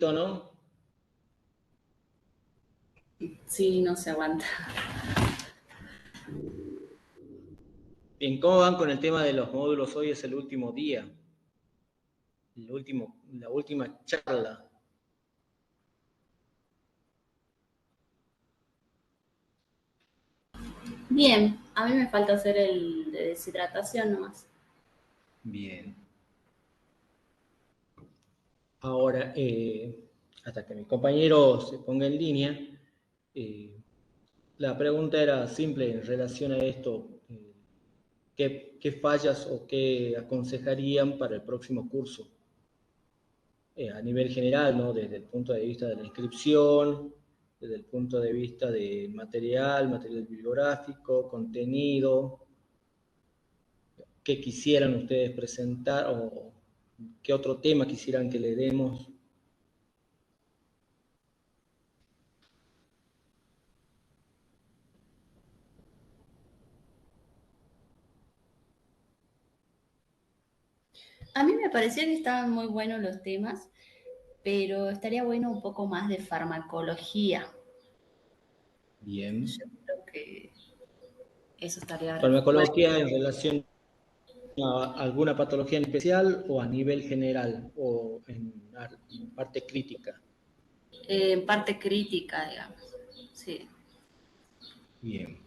¿no? Sí, no se aguanta. Bien, ¿cómo van con el tema de los módulos? Hoy es el último día, la última charla. Bien, a mí me falta hacer el de deshidratación nomás. Bien. Ahora, hasta que mi compañero se ponga en línea, la pregunta era simple en relación a esto. ¿Qué fallas o qué aconsejarían para el próximo curso? A nivel general, ¿no? Desde el punto de vista de la inscripción, desde el punto de vista de material bibliográfico, contenido, qué quisieran ustedes presentar o qué otro tema quisieran que le demos. A mí me parecía que estaban muy buenos los temas, pero estaría bueno un poco más de farmacología. Bien. Yo creo que eso estaría bueno. Farmacología en relación a alguna patología en especial o a nivel general o en parte crítica. En parte crítica, digamos. Sí. Bien.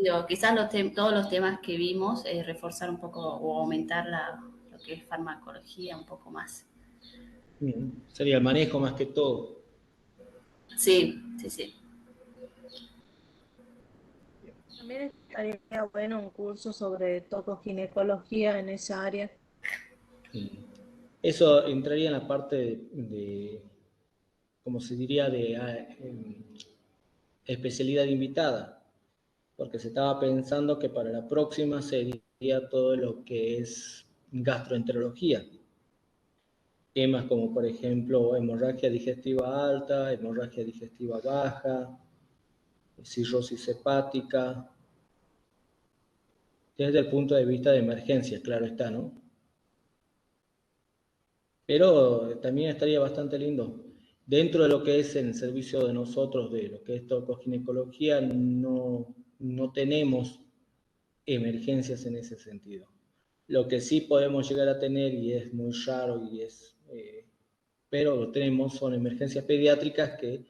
Digo, quizás todos los temas que vimos, reforzar un poco o aumentar lo que es farmacología un poco más. Bien. Sería el manejo más que todo. Sí, sí, sí. También estaría bueno un curso sobre tocoginecología en esa área. Eso entraría en la parte como se diría, de especialidad invitada, porque se estaba pensando que para la próxima sería todo lo que es gastroenterología. Temas como, por ejemplo, hemorragia digestiva alta, hemorragia digestiva baja, cirrosis hepática, desde el punto de vista de emergencia, claro está, ¿no? Pero también estaría bastante lindo. Dentro de lo que es el servicio de nosotros, de lo que es tocoginecología, no tenemos emergencias en ese sentido. Lo que sí podemos llegar a tener, y es muy raro, pero lo tenemos, son emergencias pediátricas que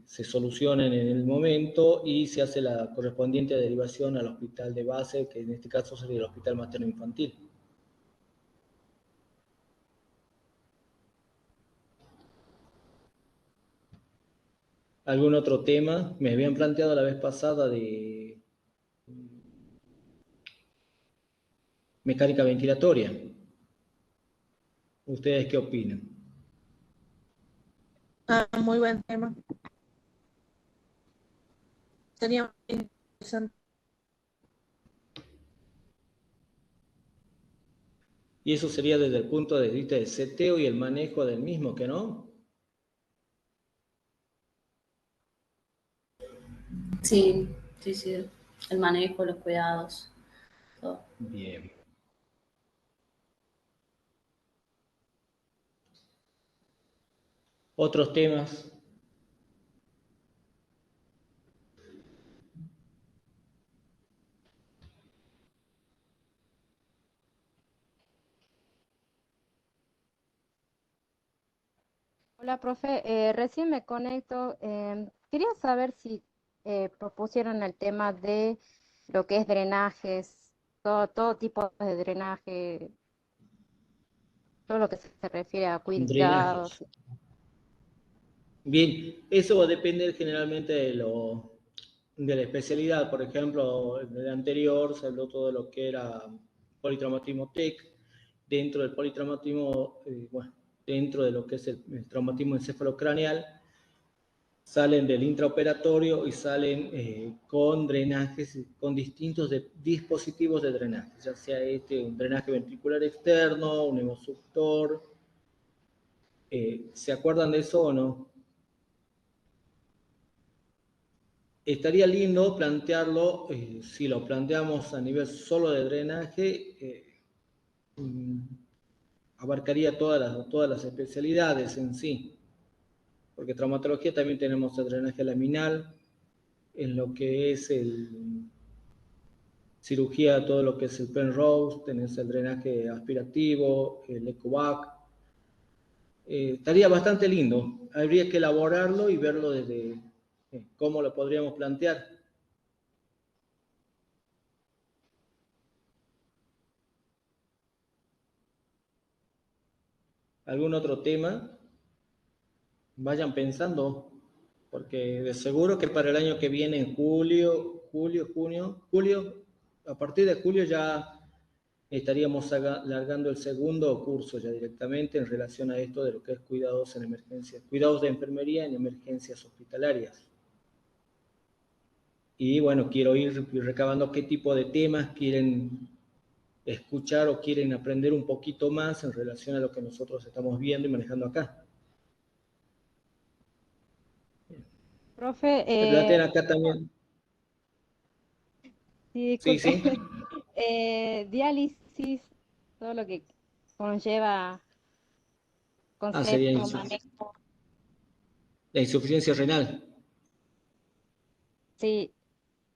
se solucionan en el momento y se hace la correspondiente derivación al hospital de base, que en este caso sería el Hospital Materno Infantil. ¿Algún otro tema? Me habían planteado la vez pasada de mecánica ventilatoria. ¿Ustedes qué opinan? Muy buen tema. Sería muy interesante. Y eso sería desde el punto de vista del seteo y el manejo del mismo, ¿que no? Sí, sí, sí. El manejo, los cuidados, todo. Bien. Otros temas. Hola, profe. Recién me conecto. Quería saber si propusieron el tema de lo que es drenajes, todo tipo de drenaje, todo lo que se refiere a cuidados. Drenajes. Bien, eso va a depender generalmente de la especialidad. Por ejemplo, en el anterior se habló todo lo que era politraumatismo TEC. Dentro del politraumatismo, dentro de lo que es el traumatismo encefalocraneal, salen del intraoperatorio y salen con drenajes, con distintos dispositivos de drenaje, ya sea un drenaje ventricular externo, un hemosuctor. ¿Se acuerdan de eso o no? Estaría lindo plantearlo, si lo planteamos a nivel solo de drenaje, abarcaría todas las especialidades en sí. porque traumatología también tenemos el drenaje laminal, en lo que es cirugía, todo lo que es el Penrose, tenés el drenaje aspirativo, el ECOVAC. Estaría bastante lindo, habría que elaborarlo y verlo desde cómo lo podríamos plantear. ¿Algún otro tema? Vayan pensando, porque de seguro que para el año que viene, en julio, a partir de julio ya estaríamos largando el segundo curso ya directamente en relación a esto de lo que es cuidados en emergencias, cuidados de enfermería en emergencias hospitalarias. Y bueno, quiero ir recabando qué tipo de temas quieren escuchar o quieren aprender un poquito más en relación a lo que nosotros estamos viendo y manejando acá. Profe, Se plantean acá también. sí, Sí, disculpe, sí. diálisis, todo lo que conlleva Sería concepto, manejo, la insuficiencia renal. sí,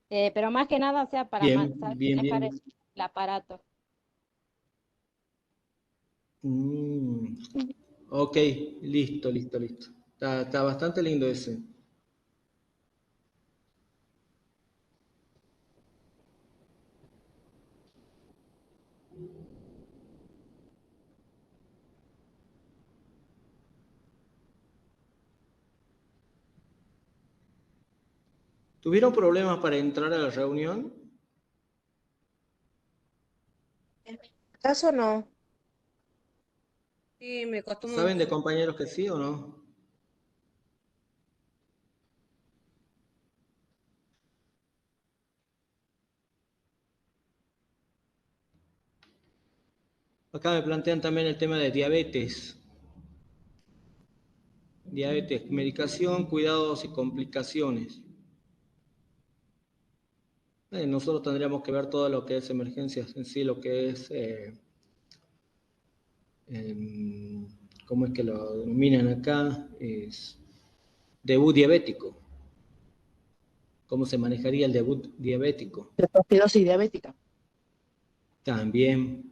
pero más que nada, o sea, para Bien, saber bien, manejar bien. el aparato. Ok, listo. Está bastante lindo ese. ¿Tuvieron problemas para entrar a la reunión? En mi caso no. Sí, me costó ¿Saben de mucho. compañeros que sí o no? Acá me plantean también el tema de diabetes. Diabetes, medicación, cuidados y complicaciones. Nosotros tendríamos que ver todo lo que es emergencias en sí, lo que es, ¿cómo es que lo denominan acá? Es debut diabético. ¿Cómo se manejaría el debut diabético? Ketoacidosis diabética. También.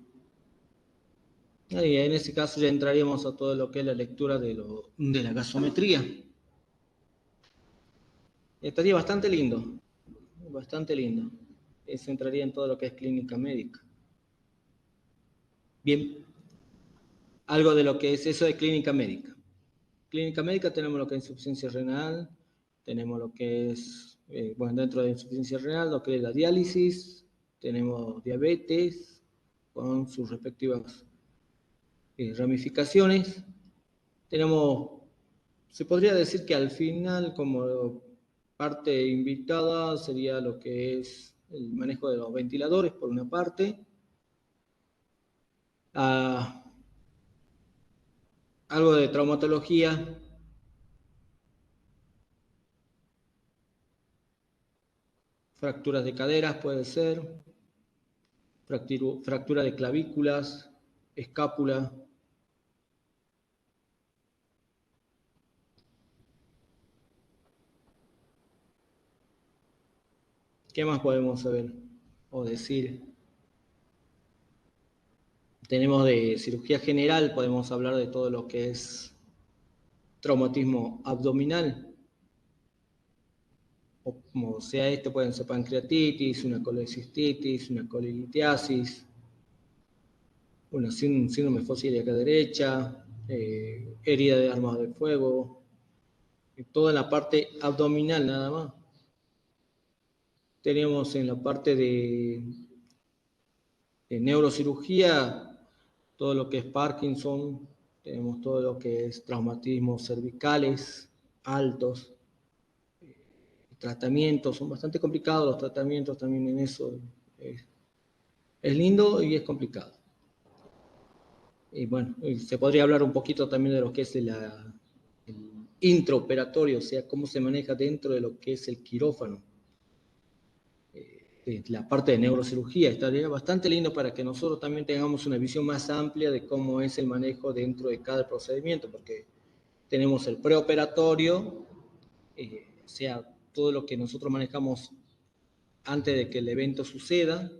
Y en ese caso ya entraríamos a todo lo que es la lectura de la gasometría. Estaría bastante lindo, bastante lindo. Eso entraría en todo lo que es clínica médica. Bien, algo de lo que es eso de clínica médica. Clínica médica tenemos lo que es insuficiencia renal, tenemos lo que es, bueno, dentro de insuficiencia renal, lo que es la diálisis, tenemos diabetes con sus respectivas ramificaciones. Tenemos, se podría decir que al final, como parte invitada, sería lo que es el manejo de los ventiladores, por una parte. Algo de traumatología, fracturas de caderas puede ser, fractura de clavículas, escápula. ¿Qué más podemos saber o decir? Tenemos de cirugía general, podemos hablar de todo lo que es traumatismo abdominal, o como sea pueden ser pancreatitis, una colecistitis, una colilitiasis, una síndrome fosílica derecha, herida de armas de fuego, toda la parte abdominal nada más. Tenemos en la parte de neurocirugía todo lo que es Parkinson, tenemos todo lo que es traumatismos cervicales altos, tratamientos, son bastante complicados los tratamientos también en eso. Es lindo y es complicado. Y bueno, se podría hablar un poquito también de lo que es el intraoperatorio, o sea, cómo se maneja dentro de lo que es el quirófano. La parte de neurocirugía estaría bastante lindo para que nosotros también tengamos una visión más amplia de cómo es el manejo dentro de cada procedimiento, porque tenemos el preoperatorio, o sea, todo lo que nosotros manejamos antes de que el evento suceda.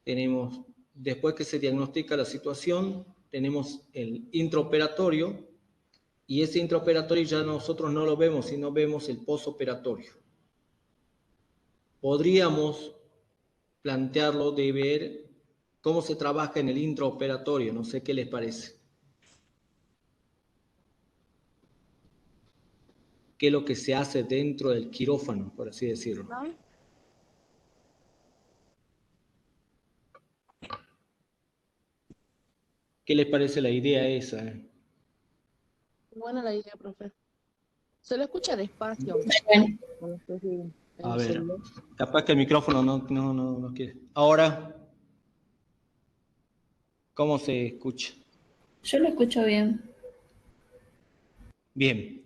Tenemos, después que se diagnostica la situación, tenemos el intraoperatorio, y ese intraoperatorio ya nosotros no lo vemos, sino vemos el postoperatorio. Podríamos plantearlo de ver cómo se trabaja en el intraoperatorio, no sé qué les parece. ¿Qué es lo que se hace dentro del quirófano, por así decirlo? ¿No? ¿Qué les parece la idea esa? Buena la idea, profe. Se lo escucha despacio. Bueno, Cuando estoy en A el ver, celular. capaz que el micrófono no quiere. Ahora, ¿cómo se escucha? yo lo escucho bien. Bien.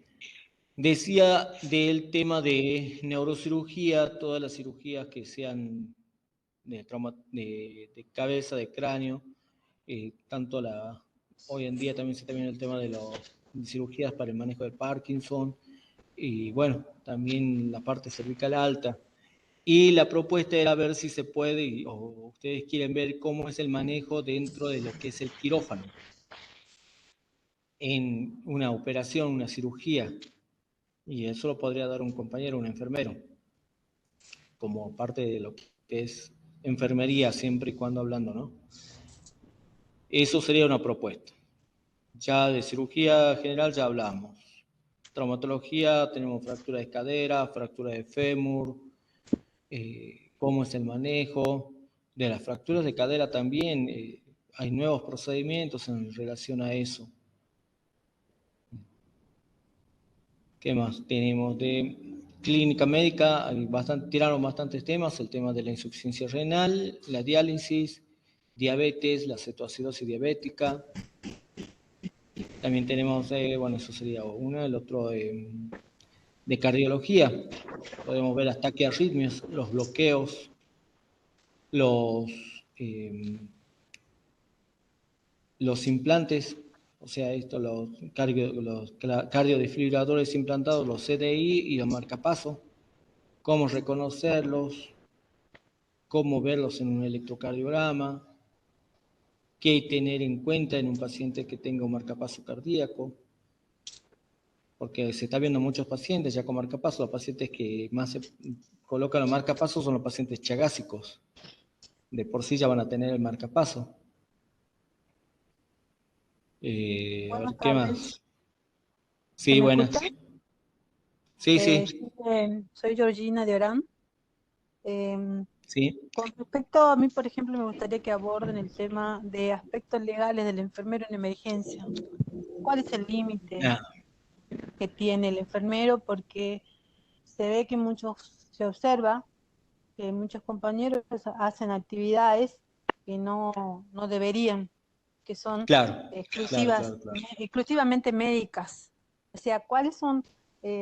Decía del tema de neurocirugía, todas las cirugías que sean de trauma de cabeza, de cráneo, tanto hoy en día también se está viendo el tema de las cirugías para el manejo de Parkinson, y bueno, también la parte cervical alta. Y la propuesta era ver si se puede, o ustedes quieren ver cómo es el manejo dentro de lo que es el quirófano, en una operación, una cirugía. Y eso lo podría dar un compañero, un enfermero, como parte de lo que es enfermería, siempre y cuando hablando, ¿no? Eso sería una propuesta. Ya de cirugía general ya hablamos. Traumatología, tenemos fractura de cadera, fractura de fémur, cómo es el manejo. De las fracturas de cadera también hay nuevos procedimientos en relación a eso. ¿Qué más tenemos? De clínica médica, tiraron bastantes temas, el tema de la insuficiencia renal, la diálisis, diabetes, la cetoacidosis diabética. También tenemos, bueno, eso sería uno, el otro de cardiología. Podemos ver las taquiarritmias, los bloqueos, los implantes, o sea, los cardiodesfibriladores implantados, los CDI y los marcapasos, cómo reconocerlos, cómo verlos en un electrocardiograma, qué tener en cuenta en un paciente que tenga un marcapaso cardíaco, porque se está viendo muchos pacientes ya con marcapaso. Los pacientes que más se colocan los marcapasos son los pacientes chagásicos, de por sí ya van a tener el marcapaso. A ver, Buenas ¿qué tardes. más? ¿Se Sí, me buenas. escucha? Sí, sí, Soy Georgina de Orán. sí. Con respecto a mí, por ejemplo, me gustaría que aborden el tema de aspectos legales del enfermero en emergencia. ¿Cuál es el límite Ah, que tiene el enfermero? Porque se ve que se observa que muchos compañeros hacen actividades que no deberían, que son claro, exclusivas, claro. exclusivamente médicas. O sea, ¿cuáles son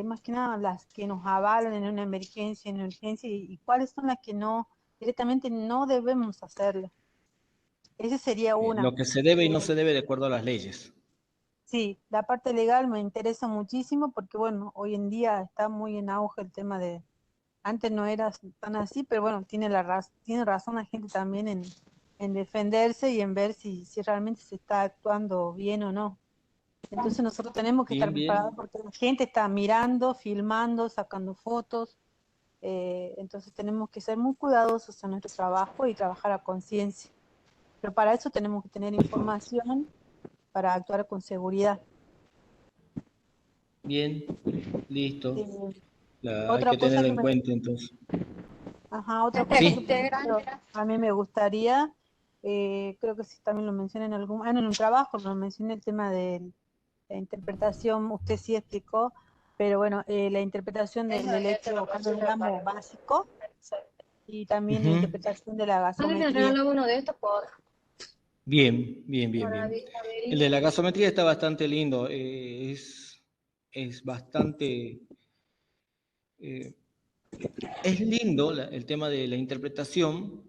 más que nada las que nos avalan en una emergencia, y cuáles son las que directamente no debemos hacerlo? Esa sería una. Lo que se debe y no Eh, se debe de acuerdo a las leyes. sí, la parte legal me interesa muchísimo porque, bueno, hoy en día está muy en auge el tema de, antes no era tan así, pero bueno, tiene razón la gente también en defenderse y en ver si realmente se está actuando bien o no. Entonces nosotros tenemos que estar Bien, preparados bien. porque la gente está mirando, filmando, sacando fotos. Entonces tenemos que ser muy cuidadosos en nuestro trabajo y trabajar a conciencia. Pero para eso tenemos que tener información para actuar con seguridad. Bien, listo. Eh, Hay otra que cosa tenerlo que en cuenta entonces. otra cosa Sí, que por ejemplo, a mí me gustaría, creo que sí también lo mencioné en un trabajo, lo mencioné el tema de la interpretación, usted sí explicó, pero bueno, la interpretación del electrocardiograma básico y también la ujú. interpretación de la gasometría. Bien. El de la gasometría está bastante lindo. Es bastante... eh, es lindo el tema de la interpretación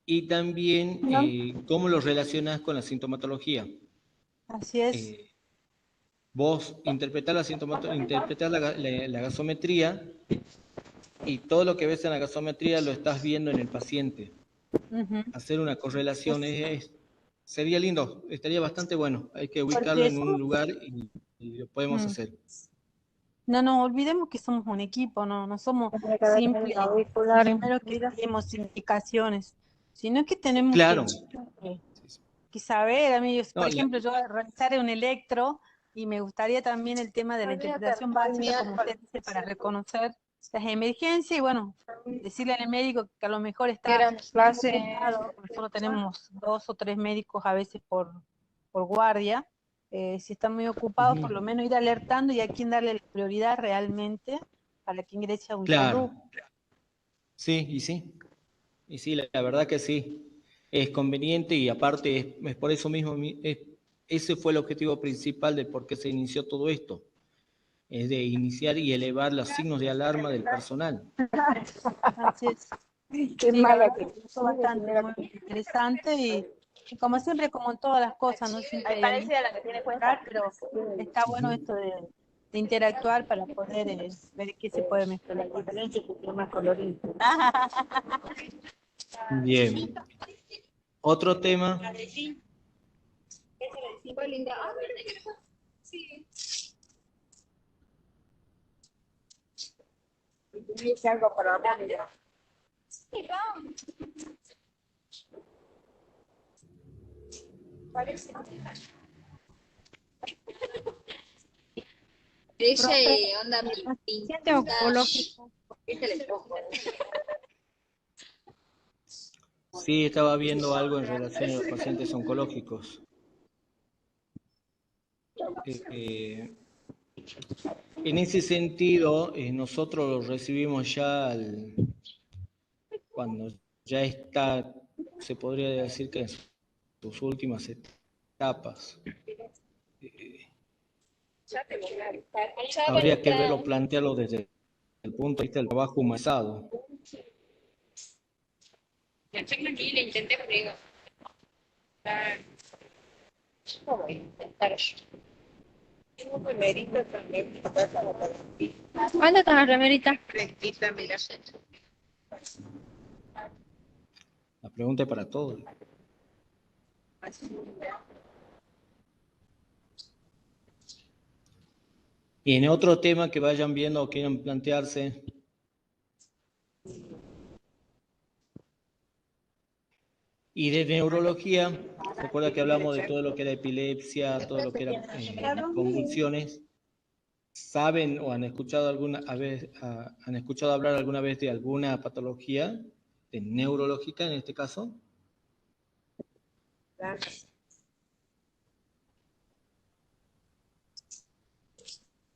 y también ¿No? cómo lo relacionas con la sintomatología. Así es. Eh, vos interpretás la gasometría y todo lo que ves en la gasometría lo estás viendo en el paciente. Ujú. Hacer una correlación sería lindo, estaría bastante bueno. Hay que ubicarlo Porque en un lugar y lo podemos mm, hacer. no olvidemos que somos un equipo, no somos Tendría que haber simples tenido auriculares. ingenieros que seguimos indicaciones, sino que tenemos Claro. que saber, amigos. No, Por ejemplo, yo realizaré un electro y me gustaría también el tema de la interpretación básica, como usted dice, para reconocer las emergencias y bueno, decirle al médico que a lo mejor está Eran clases. ocupado, porque solo tenemos 2 o 3 médicos a veces por guardia. Si están muy ocupados, por lo menos ir alertando y a quién darle la prioridad realmente para que ingrese a un claro. salud. Sí, y sí. Y sí, la verdad que sí. Es conveniente y aparte es por eso mismo, ese fue el objetivo principal de por qué se inició todo esto. Es de iniciar y elevar los signos de alarma del personal. Así es. Qué Sí, la mala verdad que que fue bastante muy interesante y como siempre, como en todas las cosas, no siempre hay algo parecida a la que tiene que cuenta. mejorar, pero está bueno esto de interactuar para poder ver qué se puede mejorar. La diferencia es que tiene más colorido. Bien. Otro tema. Fue linda. Dice algo para Mónica. Parece. Profe, onda el paciente pinta. oncológico, ¿Viste el esposo? Sí, estaba viendo algo en relación a los pacientes oncológicos. En ese sentido, nosotros lo recibimos ya cuando ya está, se podría decir que en sus últimas etapas. Habría que verlo, plantearlo desde el punto de vista del trabajo humanizado. Le intenté fregar. Voy a intentar yo. ¿Cuándo está la remerita? Fresquita, mira. La pregunta es para todos. Y en otro tema que vayan viendo o quieran plantearse. Y de neurología, recuerda que hablamos de todo lo que era epilepsia, todo lo que era convulsiones. ¿Saben o han escuchado han escuchado hablar alguna vez de alguna patología neurológica en este caso?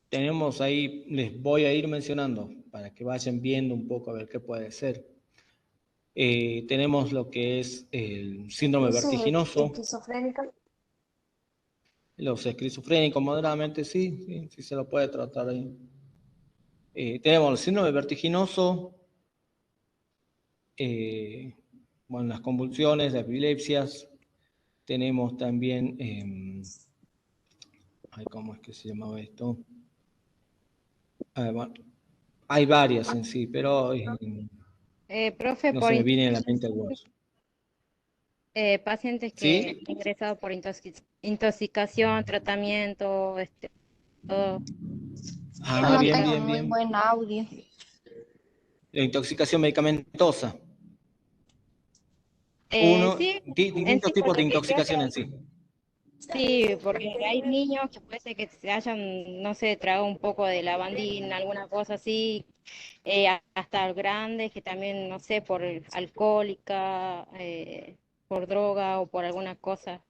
Tenemos ahí, les voy a ir mencionando para que vayan viendo un poco a ver qué puede ser. Tenemos lo que es el síndrome vertiginoso. Esquizofrénica. Los esquizofrénicos moderadamente sí se lo puede tratar ahí. Tenemos el síndrome vertiginoso, bueno, las convulsiones, las epilepsias. Tenemos también, ¿cómo es que se llamaba esto? Bueno, hay varias en sí, pero profe, no por se me viene a la mente algunos. pacientes que ¿Sí? han ingresado por intoxicación, tratamiento, todo. Ah, No bien, tengo bien, muy bien. buen audio. La intoxicación medicamentosa. Sí, en Distintos sí, tipos por de lo que yo intoxicación en sí. sí, porque hay niños que puede ser que se hayan, no sé, tragado un poco de lavandina, alguna cosa así, hasta grandes que también, no sé, por alcohólica, por droga o por alguna cosa.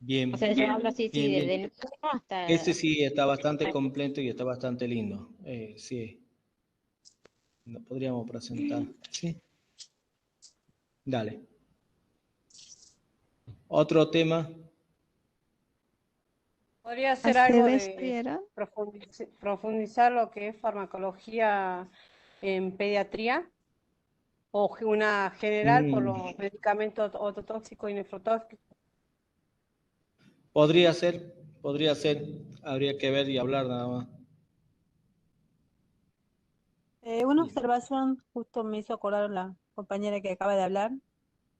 O Bien, sea, yo hablo así, sí, bien, desde bien. niño hasta... Este sí está bastante completo y está bastante lindo. Sí, lo podríamos presentar. Sí, dale. Otro tema. Podría ser algo de Viera. profundizar lo que es farmacología en pediatría o una general por los medicamentos ototóxicos y nefrotóxicos. podría ser, habría que ver y hablar nada más. Una Bien. observación justo me hizo acordar la compañera que acaba de hablar.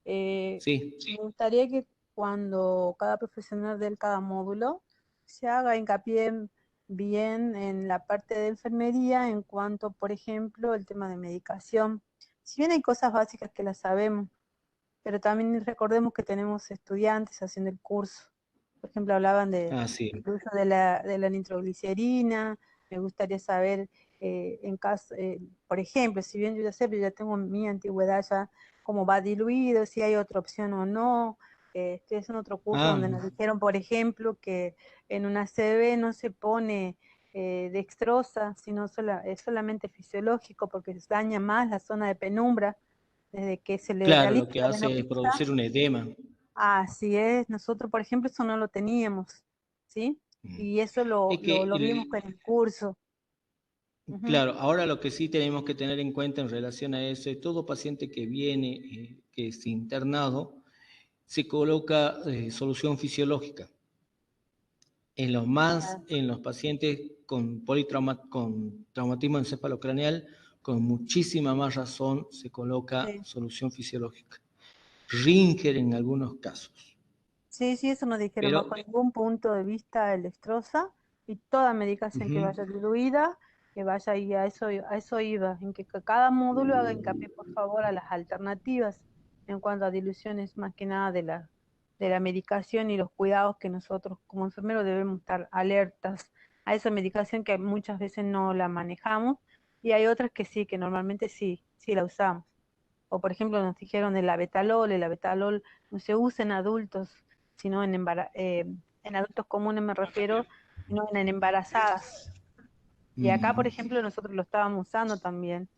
Sí, Me gustaría que cuando cada profesional de cada módulo se haga hincapié bien en la parte de enfermería en cuanto, por ejemplo, el tema de medicación. Si bien hay cosas básicas que las sabemos, pero también recordemos que tenemos estudiantes haciendo el curso. Por ejemplo, hablaban de sí. el uso de la nitroglicerina. Me gustaría saber, en caso, por ejemplo, si bien yo ya sé, pero ya tengo mi antigüedad ya, cómo va diluido, si hay otra opción o no. Estoy haciendo otro curso donde nos dijeron, por ejemplo, que en una CB no se pone dextrosa, sino es solamente fisiológico porque daña más la zona de penumbra desde que se le Claro, lo realiza que la hace es venoplastia. producir un edema. Así es, nosotros, por ejemplo, eso no lo teníamos, ¿sí? Y eso Es que, lo vimos en el curso. Ujú. claro, ahora lo que sí tenemos que tener en cuenta en relación a eso, es todo paciente que viene, que es internado, se coloca solución fisiológica. En los pacientes con con traumatismo encefalocraneal, con muchísima más razón se coloca Sí. solución fisiológica. Ringer en algunos casos. Sí, sí, eso nos dijeron, Pero, bajo ningún punto de vista el destroza y toda medicación que vaya diluida, que vaya y a eso iba, en que cada módulo haga hincapié, por favor, a las alternativas en cuanto a diluciones más que nada de la medicación y los cuidados que nosotros como enfermeros debemos estar alertas a esa medicación que muchas veces no la manejamos y hay otras que sí, que normalmente sí la usamos. O por ejemplo nos dijeron el abetalol no se usa en adultos, sino en adultos comunes me refiero, sino en embarazadas. Y acá, por ejemplo, nosotros lo estábamos usando también.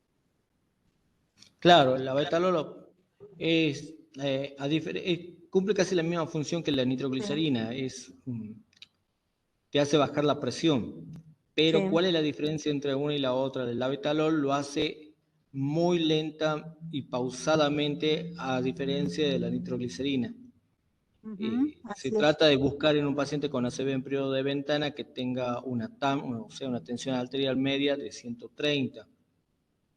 claro, la beta-lolo cumple casi la misma función que la Sí, nitroglicerina, te hace bajar la presión. Pero sí. ¿cuál es la diferencia entre una y la otra? El labetalol lo hace muy lenta y pausadamente, a diferencia de la nitroglicerina. Ujú, Se así es. trata de buscar en un paciente con ACV en periodo de ventana que tenga una TAM, o sea, una tensión arterial media de 130,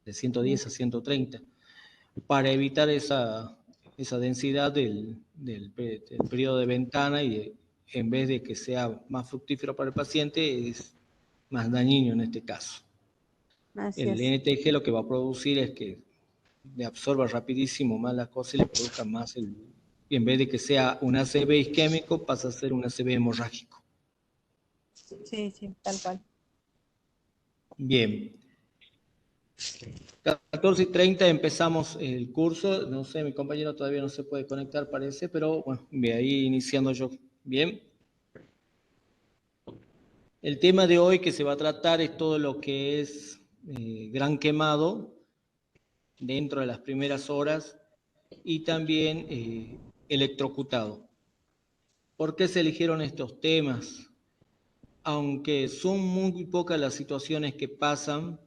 de 110 a 130, para evitar esa densidad del periodo de ventana y en vez de que sea más fructífero para el paciente, es más dañino en este caso. Así El es. NTG lo que va a producir es que le absorba rapidísimo más las cosas y le produzca más y en vez de que sea un ACV isquémico, pasa a ser un ACV hemorrágico. Sí, sí, tal cual. Bien. 14:30 empezamos el curso. No sé, mi compañero todavía no se puede conectar, parece, pero bueno, de ahí iniciando yo. Bien. El tema de hoy que se va a tratar es todo lo que es gran quemado dentro de las primeras horas y también electrocutado. ¿Por qué se eligieron estos temas? Aunque son muy pocas las situaciones que pasan,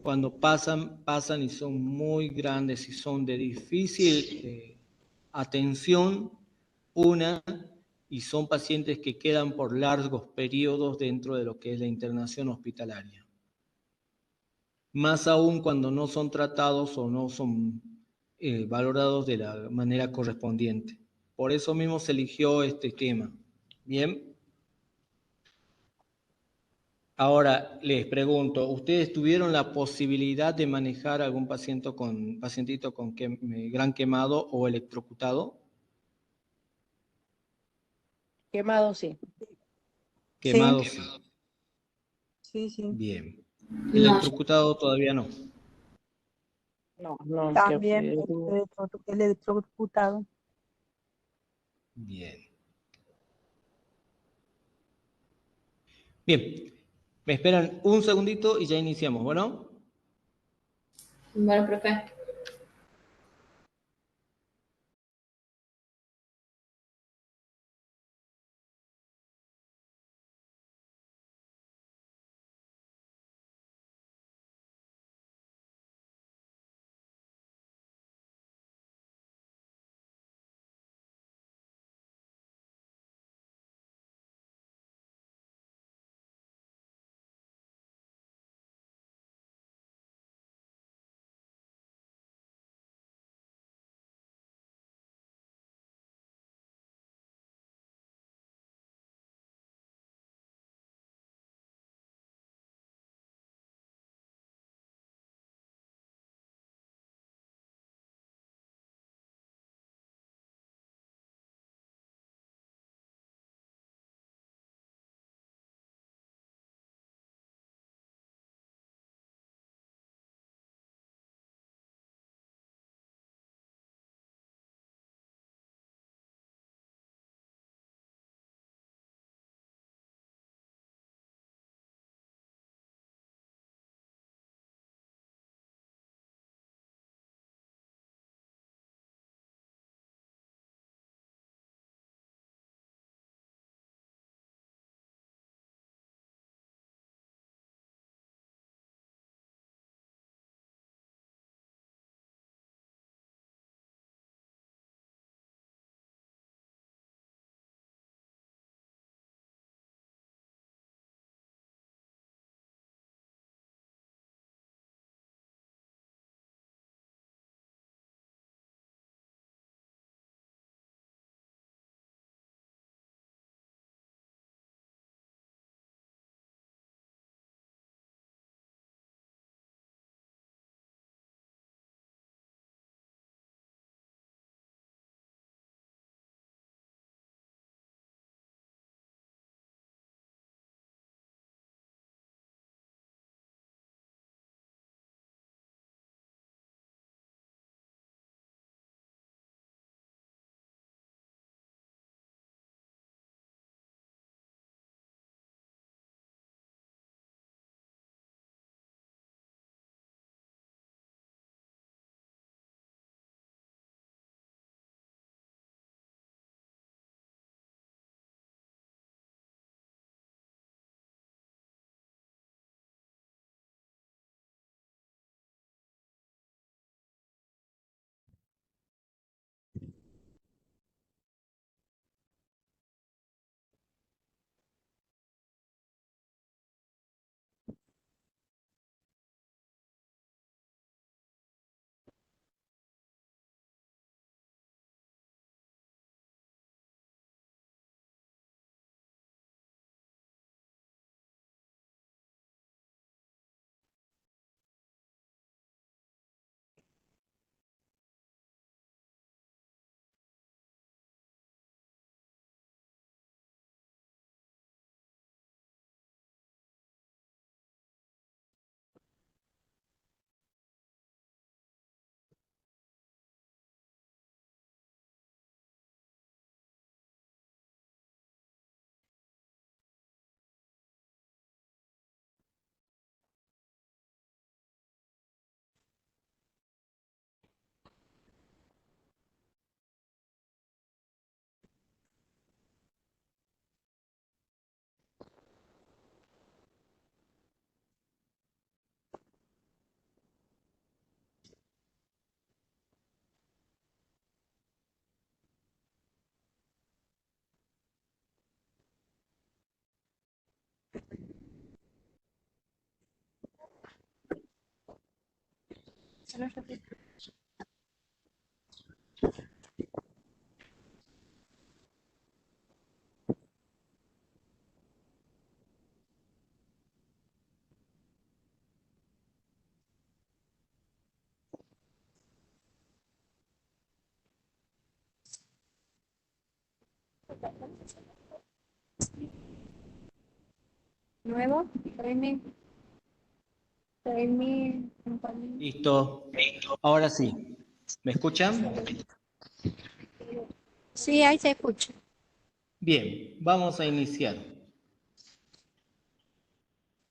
cuando pasan, pasan y son muy grandes y son de difícil atención, y son pacientes que quedan por largos periodos dentro de lo que es la internación hospitalaria. Más aún cuando no son tratados o no son valorados de la manera correspondiente. Por eso mismo se eligió este tema. Bien. Ahora les pregunto, ¿ustedes tuvieron la posibilidad de manejar algún pacientito con gran quemado o electrocutado? Quemado, sí. Sí, Quemado sí. sí, sí. Bien. No, Electrocutado todavía no. No, no, También el electrocutado. Bien. Bien. Me esperan un segundito y ya iniciamos, ¿bueno? bueno, profe. Nuevo, 3.000. Listo. Ahora sí. ¿Me escuchan? Sí, ahí se escucha. Bien, vamos a iniciar.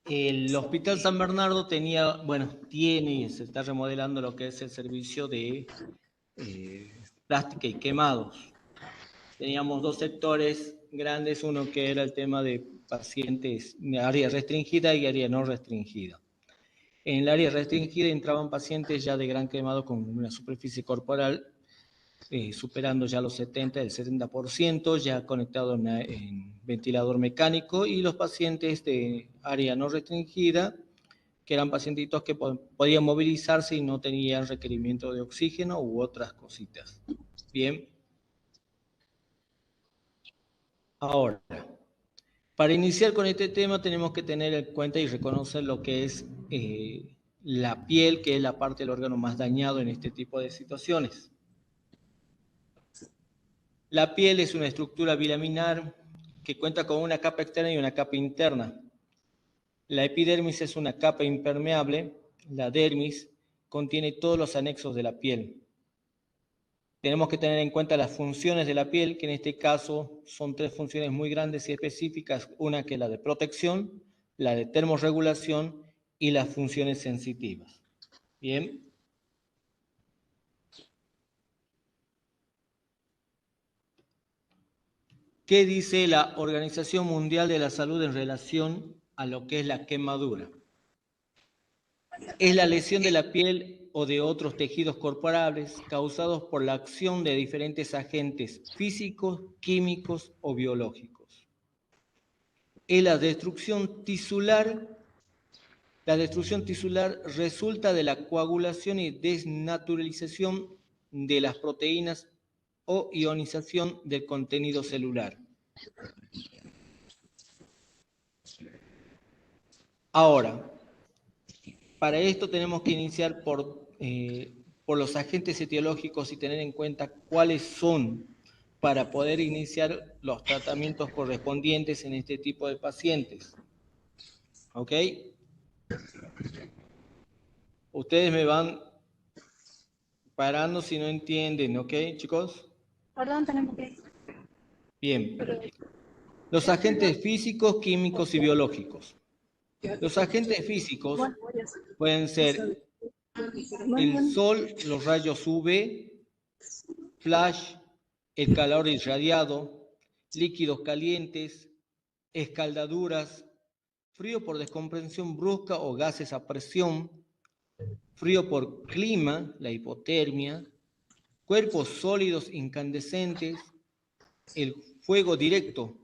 El Hospital San Bernardo tenía, bueno, tiene y se está remodelando lo que es el servicio de plástica y quemados. Teníamos dos sectores grandes, uno que era el tema de pacientes de área restringida y área no restringida. En el área restringida entraban pacientes ya de gran quemado con una superficie corporal superando ya los 70, el 70%, ya conectado en ventilador mecánico, y los pacientes de área no restringida, que eran pacientitos que podían movilizarse y no tenían requerimiento de oxígeno u otras cositas. Bien. Ahora, para iniciar con este tema tenemos que tener en cuenta y reconocer lo que es la piel, que es la parte del órgano más dañado en este tipo de situaciones. La piel es una estructura bilaminar que cuenta con una capa externa y una capa interna. La epidermis es una capa impermeable, la dermis contiene todos los anexos de la piel. Tenemos que tener en cuenta las funciones de la piel, que en este caso son tres funciones muy grandes y específicas, una que es la de protección, la de termorregulación y las funciones sensitivas. Bien. ¿Qué dice la Organización Mundial de la Salud en relación a lo que es la quemadura? Es la lesión de la piel o de otros tejidos corporales causados por la acción de diferentes agentes físicos, químicos o biológicos. Es la destrucción tisular. La destrucción tisular resulta de la coagulación y desnaturalización de las proteínas o ionización del contenido celular. Ahora, para esto tenemos que iniciar por los agentes etiológicos y tener en cuenta cuáles son para poder iniciar los tratamientos correspondientes en este tipo de pacientes. ¿Ok? Ustedes me van parando si no entienden, ¿ok, chicos? Perdón, tenemos que... Bien. Los agentes físicos, químicos y biológicos. Los agentes físicos pueden ser el sol, los rayos UV, flash, el calor irradiado, líquidos calientes, escaldaduras, frío por descompresión brusca o gases a presión, frío por clima, la hipotermia, cuerpos sólidos incandescentes, el fuego directo,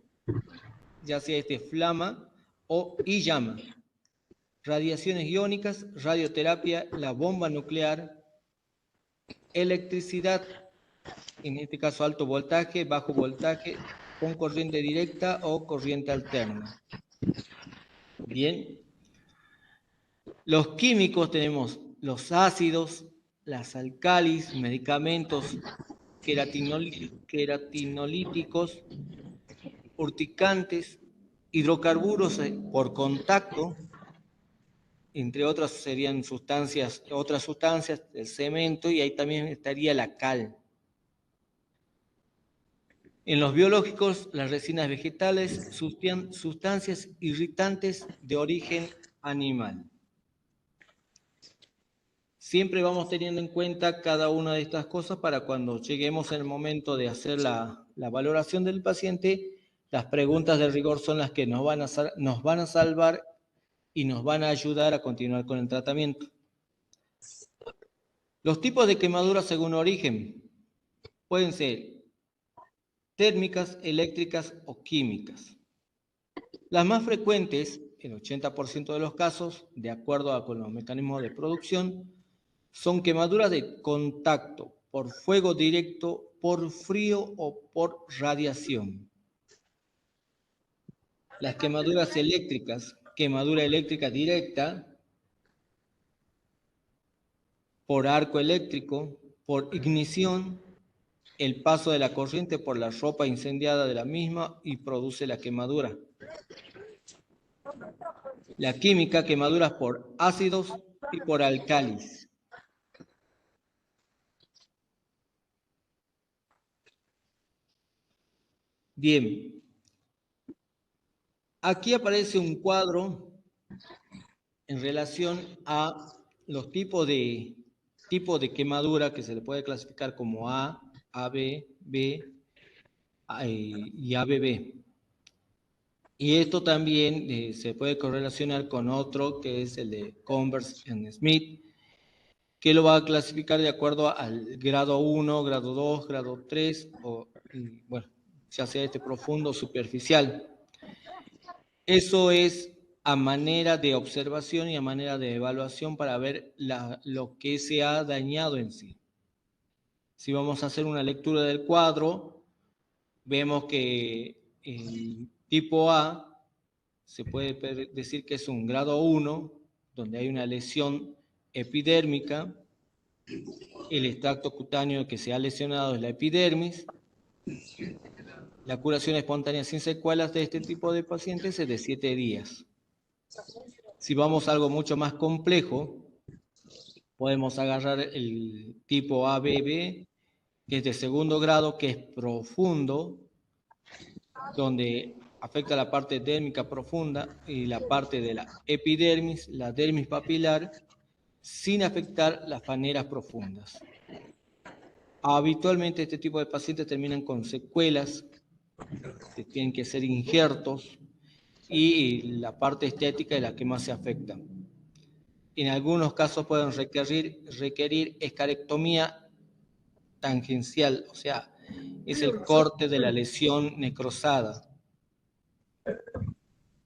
ya sea flama y llama, radiaciones iónicas, radioterapia, la bomba nuclear, electricidad, en este caso alto voltaje, bajo voltaje, con corriente directa o corriente alterna. Bien. Los químicos tenemos los ácidos, las alcalis, medicamentos queratinolíticos, urticantes, hidrocarburos por contacto, entre otras serían otras sustancias, el cemento, y ahí también estaría la cal. En los biológicos, las resinas vegetales, sustancias irritantes de origen animal. Siempre vamos teniendo en cuenta cada una de estas cosas para cuando lleguemos en el momento de hacer la valoración del paciente, las preguntas de rigor son las que nos van a salvar y nos van a ayudar a continuar con el tratamiento. Los tipos de quemaduras según origen pueden ser térmicas, eléctricas o químicas. Las más frecuentes, el 80% de los casos, de acuerdo con los mecanismos de producción, son quemaduras de contacto por fuego directo, por frío o por radiación. Las quemaduras eléctricas, quemadura eléctrica directa, por arco eléctrico, por ignición, el paso de la corriente por la ropa incendiada de la misma y produce la quemadura. La química, quemaduras por ácidos y por álcalis. Bien. Aquí aparece un cuadro en relación a los tipos de quemadura que se le puede clasificar como A, AB, B y ABB. Y esto también se puede correlacionar con otro que es el de Converse and Smith, que lo va a clasificar de acuerdo al grado 1, grado 2, grado 3, o bueno, ya sea este profundo o superficial. Eso es a manera de observación y a manera de evaluación para ver lo que se ha dañado en sí. Si vamos a hacer una lectura del cuadro, vemos que el tipo A se puede decir que es un grado 1, donde hay una lesión epidérmica. El extracto cutáneo que se ha lesionado es la epidermis. La curación espontánea sin secuelas de este tipo de pacientes es de 7 días. Si vamos a algo mucho más complejo, podemos agarrar el tipo ABB, que es de segundo grado, que es profundo, donde afecta la parte dérmica profunda y la parte de la epidermis, la dermis papilar, sin afectar las faneras profundas. Habitualmente este tipo de pacientes terminan con secuelas, que tienen que ser injertos, y la parte estética es la que más se afecta. En algunos casos pueden requerir escarectomía tangencial, o sea, es el corte de la lesión necrosada.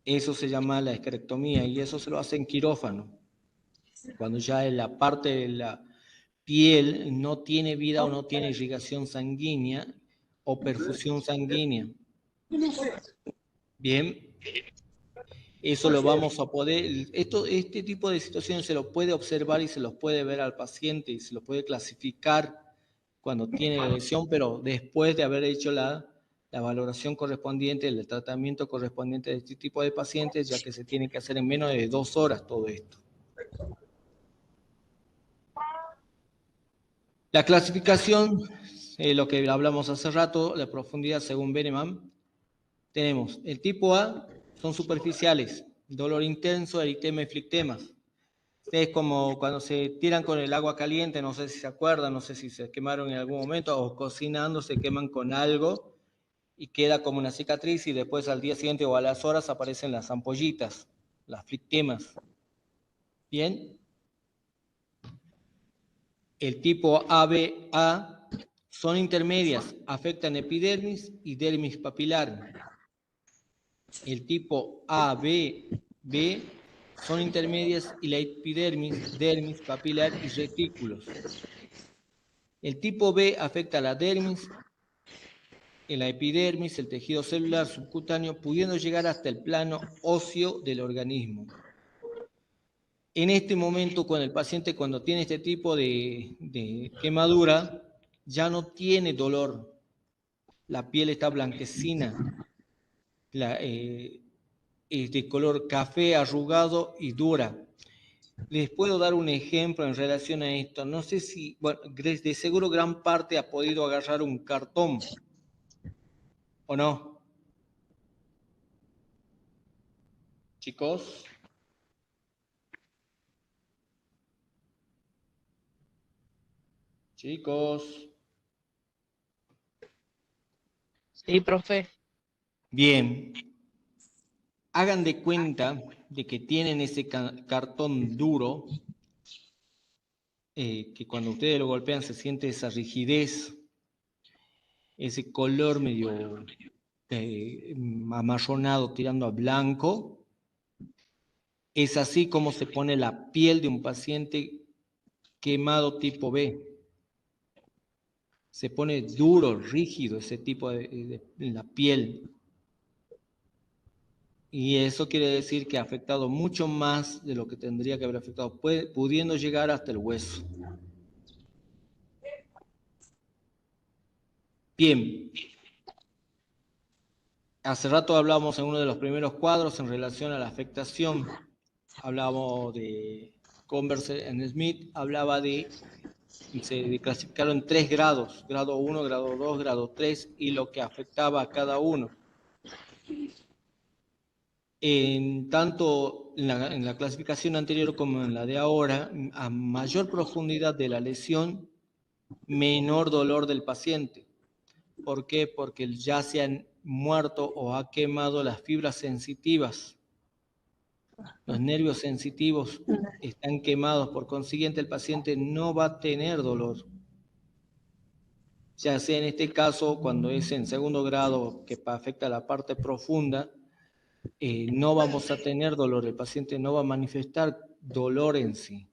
Eso se llama la escarectomía y eso se lo hace en quirófano. Cuando ya en la parte de la piel no tiene vida o no tiene irrigación sanguínea o perfusión sanguínea. Bien, eso lo vamos a poder, este tipo de situaciones se lo puede observar y se los puede ver al paciente y se lo puede clasificar cuando tiene la lesión, pero después de haber hecho la valoración correspondiente, el tratamiento correspondiente de este tipo de pacientes, ya que se tiene que hacer en menos de 2 horas todo esto. La clasificación, lo que hablamos hace rato, la profundidad según Beneman, tenemos el tipo A, son superficiales, dolor intenso, eritema y flictemas. Es como cuando se tiran con el agua caliente, no sé si se acuerdan, no sé si se quemaron en algún momento, o cocinando se queman con algo y queda como una cicatriz y después al día siguiente o a las horas aparecen las ampollitas, las flictemas. ¿Bien? El tipo ABA son intermedias, afectan epidermis y dermis papilar. El tipo ABB son intermedias y la epidermis, dermis, papilar y retículos. El tipo B afecta a la dermis, en la epidermis, el tejido celular subcutáneo, pudiendo llegar hasta el plano óseo del organismo. En este momento, con el paciente, cuando tiene este tipo de quemadura, ya no tiene dolor. La piel está blanquecina, es de color café, arrugado y dura. Les puedo dar un ejemplo en relación a esto. No sé si, bueno, de seguro gran parte ha podido agarrar un cartón, ¿o no? Chicos. Chicos. Sí, profe. Bien. Hagan de cuenta de que tienen ese cartón duro, que cuando ustedes lo golpean se siente esa rigidez, ese color medio amarronado tirando a blanco. Es así como se pone la piel de un paciente quemado tipo B. Se pone duro, rígido ese tipo en la piel. Y eso quiere decir que ha afectado mucho más de lo que tendría que haber afectado, pudiendo llegar hasta el hueso. Bien. Hace rato hablábamos en uno de los primeros cuadros en relación a la afectación. Hablábamos de Converse en Smith, hablaba se clasificaron en 3 grados, grado 1, grado 2, grado 3, y lo que afectaba a cada uno. Tanto en la clasificación anterior como en la de ahora, a mayor profundidad de la lesión, menor dolor del paciente. ¿Por qué? Porque ya se han muerto o ha quemado las fibras sensitivas. Los nervios sensitivos están quemados, por consiguiente el paciente no va a tener dolor. Ya sea en este caso, cuando es en segundo grado que afecta la parte profunda, no vamos a tener dolor, el paciente no va a manifestar dolor en sí.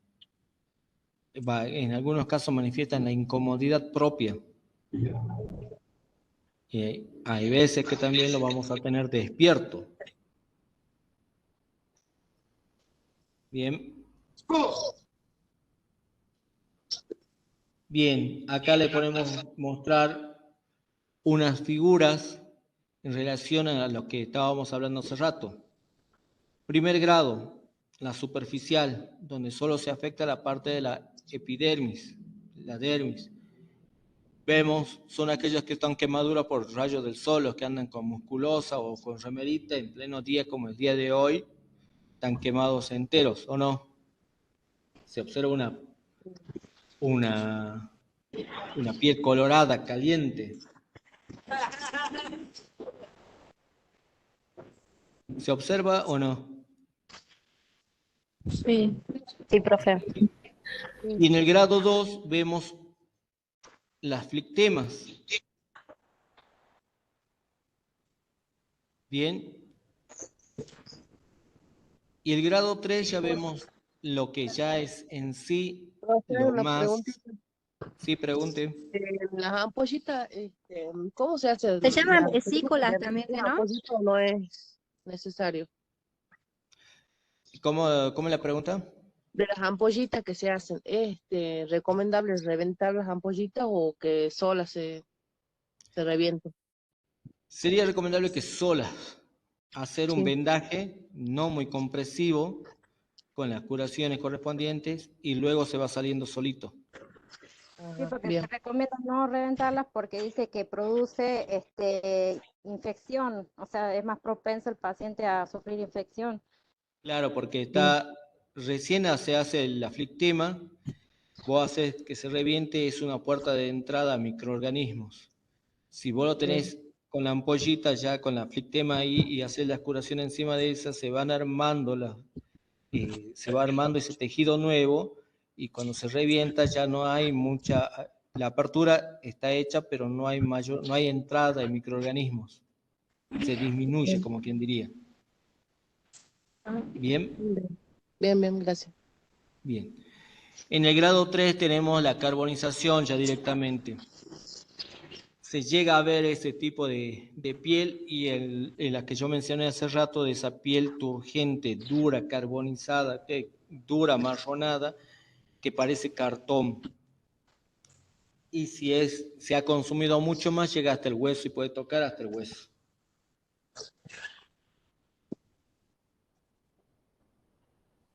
En algunos casos manifiestan la incomodidad propia. Hay veces que también lo vamos a tener despierto. Bien. Bien, acá le podemos mostrar unas figuras en relación a lo que estábamos hablando hace rato. Primer grado, la superficial, donde solo se afecta la parte de la epidermis, la dermis. Vemos, son aquellos que están quemaduras por rayos del sol, los que andan con musculosa o con remerita en pleno día como el día de hoy, están quemados enteros, ¿o no? Se observa una piel colorada, caliente. ¿Se observa o no? Sí. Sí, profe. Y en el grado 2 vemos las flictemas. Bien. Y el grado 3 ya vemos lo que ya es en sí Profe, lo una más... preguntita. Sí, pregunte. Las ampollitas, ¿cómo se hace? Se llaman ¿La vesículas también, una ¿no? ampollita o no es necesario? ¿Cómo la pregunta? De las ampollitas que se hacen, ¿es recomendable reventar las ampollitas o que solas se revienten? Sería recomendable que solas hacer un Sí. vendaje no muy compresivo con las curaciones correspondientes y luego se va saliendo solito. Sí, Ajá, porque bien. se recomienda no reventarlas porque dice que produce infección, o sea, es más propenso el paciente a sufrir infección. Claro, porque Bien. recién se hace la flictema, vos haces que se reviente, es una puerta de entrada a microorganismos. Si vos lo tenés con la ampollita, ya con la flictema ahí y haces la curación encima de esa, se van armando se va armando ese tejido nuevo y cuando se revienta ya no hay la apertura está hecha, pero no hay entrada de microorganismos. Se disminuye, como quien diría. Bien, Bien, bien, gracias. bien. En el grado 3 tenemos la carbonización ya directamente. Se llega a ver ese tipo de piel y en la que yo mencioné hace rato, de esa piel turgente, dura, carbonizada, dura, marronada, que parece cartón. Y si se ha consumido mucho más, llega hasta el hueso y puede tocar hasta el hueso.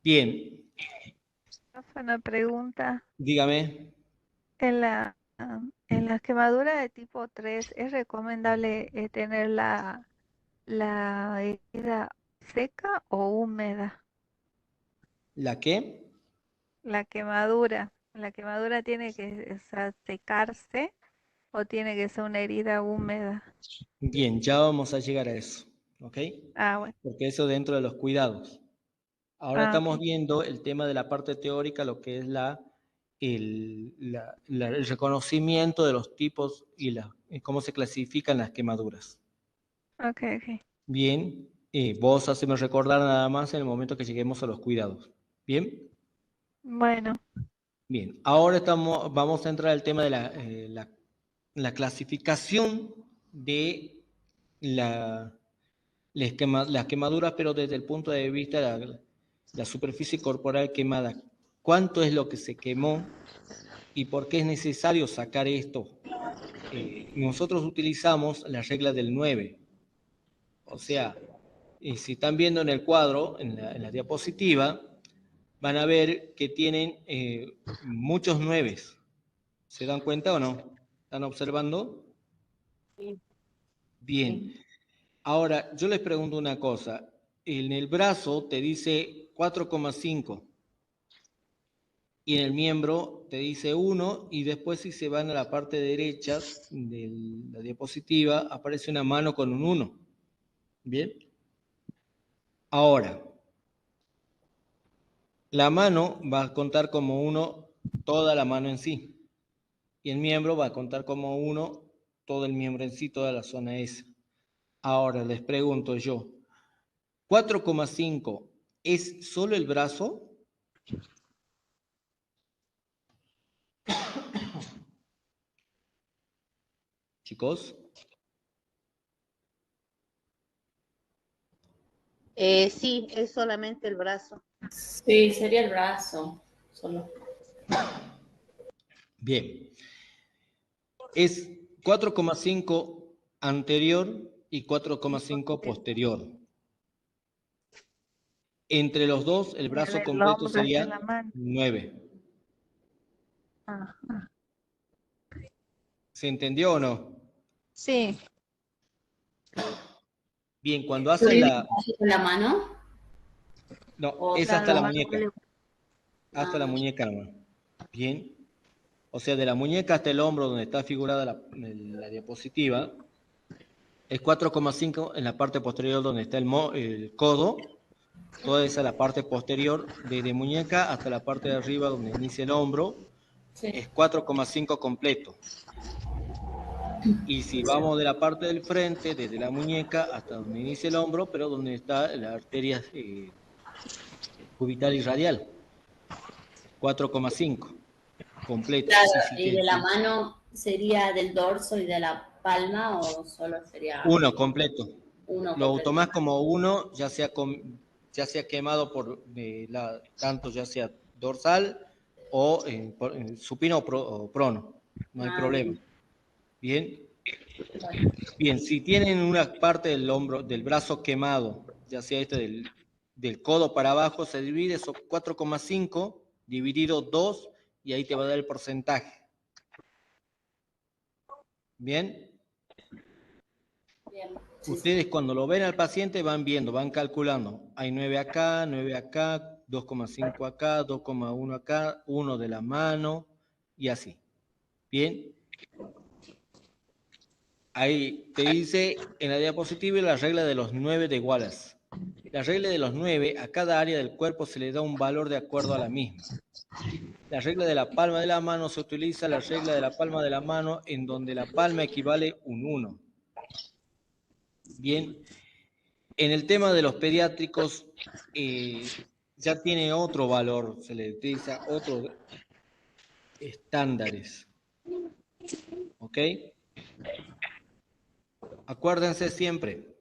Bien, Profe, una pregunta. dígame. En las quemaduras de tipo 3, ¿es recomendable tener la herida seca o húmeda? ¿La qué? La quemadura tiene que, o sea, secarse o tiene que ser una herida húmeda. Bien, ya vamos a llegar a eso, ¿ok? Ah, bueno. Porque eso dentro de los cuidados. Ahora Ah, estamos ok. viendo el tema de la parte teórica, lo que es el reconocimiento de los tipos y cómo se clasifican las quemaduras. Ok, ok. Bien, vos haceme recordar nada más en el momento que lleguemos a los cuidados. Bien, Bueno, Bien, ahora vamos a entrar al tema de la clasificación de las quemaduras, pero desde el punto de vista de la superficie corporal quemada. ¿Cuánto es lo que se quemó y por qué es necesario sacar esto? Nosotros utilizamos la regla del 9. O sea, si están viendo en el cuadro, en la diapositiva, van a ver que tienen muchos 9. ¿Se dan cuenta o no? ¿Están observando? Sí. Bien. Ahora, yo les pregunto una cosa. En el brazo te dice 4,5 y en el miembro te dice 1 y después si se van a la parte derecha de la diapositiva aparece una mano con un 1. Bien. Ahora, la mano va a contar como 1 toda la mano en sí y el miembro va a contar como 1 todo el miembro en sí, toda la zona esa. Ahora les pregunto yo, 4,5 ¿es solo el brazo? Chicos. Sí, es solamente el brazo. Sí, sería el brazo solo. Bien. Es 4,5 anterior y 4,5 posterior. Entre los dos, el brazo completo sería 9. Ajá. ¿Se entendió o no? Sí. Bien, cuando hacen ¿Con la mano? No, es hasta la muñeca. Hasta la Ah. muñeca nomás. Bien. O sea, de la muñeca hasta el hombro, donde está figurada la diapositiva, es 4,5 en la parte posterior donde está el codo. Toda esa es la parte posterior, desde muñeca hasta la parte de arriba donde inicia el hombro, Sí. es 4,5 completo. Y si vamos de la parte del frente, desde la muñeca hasta donde inicia el hombro, pero donde está la arteria cubital y radial, 4,5 completo. Claro, y de la mano sería del dorso y de la palma o solo sería 1 completo. uno Lo completo. tomás como 1, ya sea quemado por tanto ya sea dorsal o supino o prono. No hay problema. Bien. Bien, si tienen una parte del hombro, del brazo quemado, ya sea del codo para abajo, se divide eso 4,5 dividido 2 y ahí te va a dar el porcentaje. Bien. Bien. Ustedes cuando lo ven al paciente van viendo, van calculando. Hay 9 acá, 2,5 acá, 2,1 acá, 1 de la mano y así. Bien. Ahí te dice en la diapositiva la regla de los 9 de Wallace. La regla de los 9, a cada área del cuerpo se le da un valor de acuerdo a la misma. La regla de la palma de la mano se utiliza la regla de la palma de la mano en donde la palma equivale un 1. Bien. En el tema de los pediátricos ya tiene otro valor, se le utiliza otros estándares. ¿Ok? Acuérdense siempre,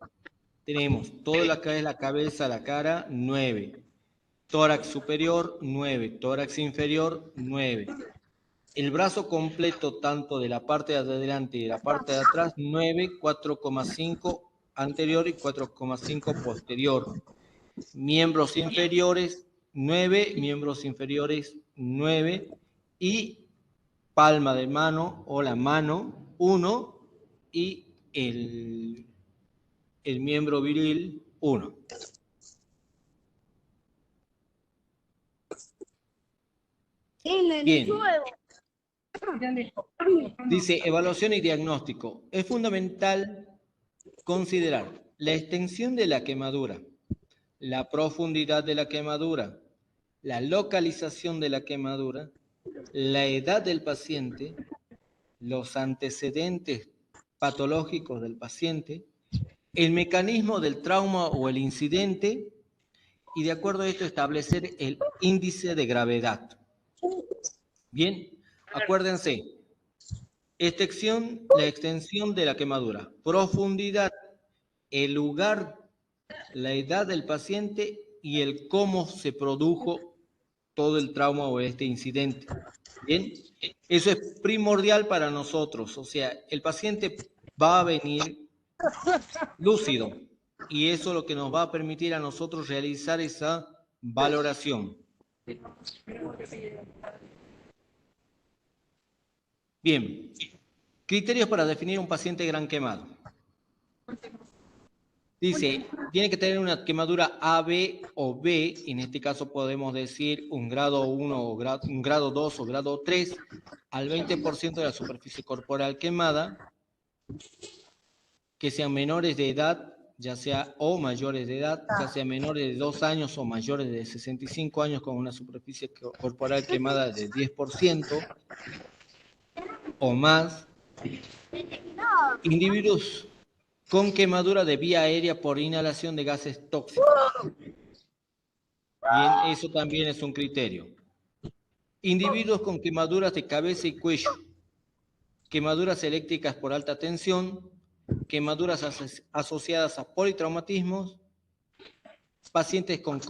tenemos todo lo que es la cabeza, la cara, 9. Tórax superior, 9. Tórax inferior, 9. El brazo completo, tanto de la parte de adelante y de la parte de atrás, 9, 4,5 anterior y 4,5 posterior. Miembros inferiores, 9, miembros inferiores, 9, y palma de mano o la mano, 1, y el miembro viril, 1. Bien. Dice, evaluación y diagnóstico. Es fundamental considerar la extensión de la quemadura, la profundidad de la quemadura, la localización de la quemadura, la edad del paciente, los antecedentes patológicos del paciente, el mecanismo del trauma o el incidente, y de acuerdo a esto establecer el índice de gravedad. Bien, acuérdense, la extensión de la quemadura, profundidad, el lugar, la edad del paciente y el cómo se produjo todo el trauma o este incidente. Bien, eso es primordial para nosotros. O sea, el paciente va a venir lúcido y eso es lo que nos va a permitir a nosotros realizar esa valoración. Bien, criterios para definir un paciente gran quemado. Dice, tiene que tener una quemadura AB o B, en este caso podemos decir un grado 1 o un grado 2 o grado 3, al 20% de la superficie corporal quemada, que sean menores de edad, ya sea o mayores de edad, ya sea menores de 2 años o mayores de 65 años con una superficie corporal quemada de 10% o más. Individuos con quemadura de vía aérea por inhalación de gases tóxicos. Bien, eso también es un criterio. Individuos con quemaduras de cabeza y cuello, quemaduras eléctricas por alta tensión, quemaduras asociadas a politraumatismos, pacientes con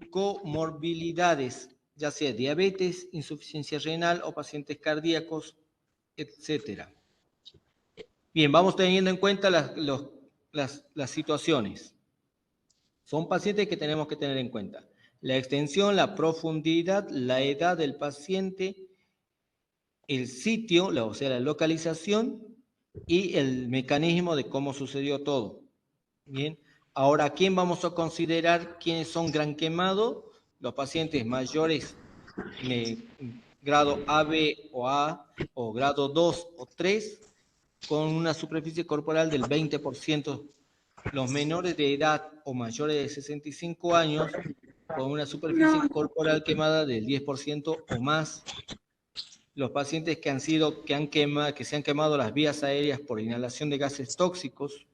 comorbilidades, ya sea diabetes, insuficiencia renal o pacientes cardíacos, etc. Bien, vamos teniendo en cuenta las situaciones. Son pacientes que tenemos que tener en cuenta. La extensión, la profundidad, la edad del paciente, el sitio, o sea, la localización y el mecanismo de cómo sucedió todo. Bien, ahora, ¿a quién vamos a considerar quiénes son gran quemado? Los pacientes mayores grado AB o A o grado 2 o 3 con una superficie corporal del 20%. Los menores de edad o mayores de 65 años con una superficie corporal quemada del 10% o más. Los pacientes que se han quemado las vías aéreas por inhalación de gases tóxicos.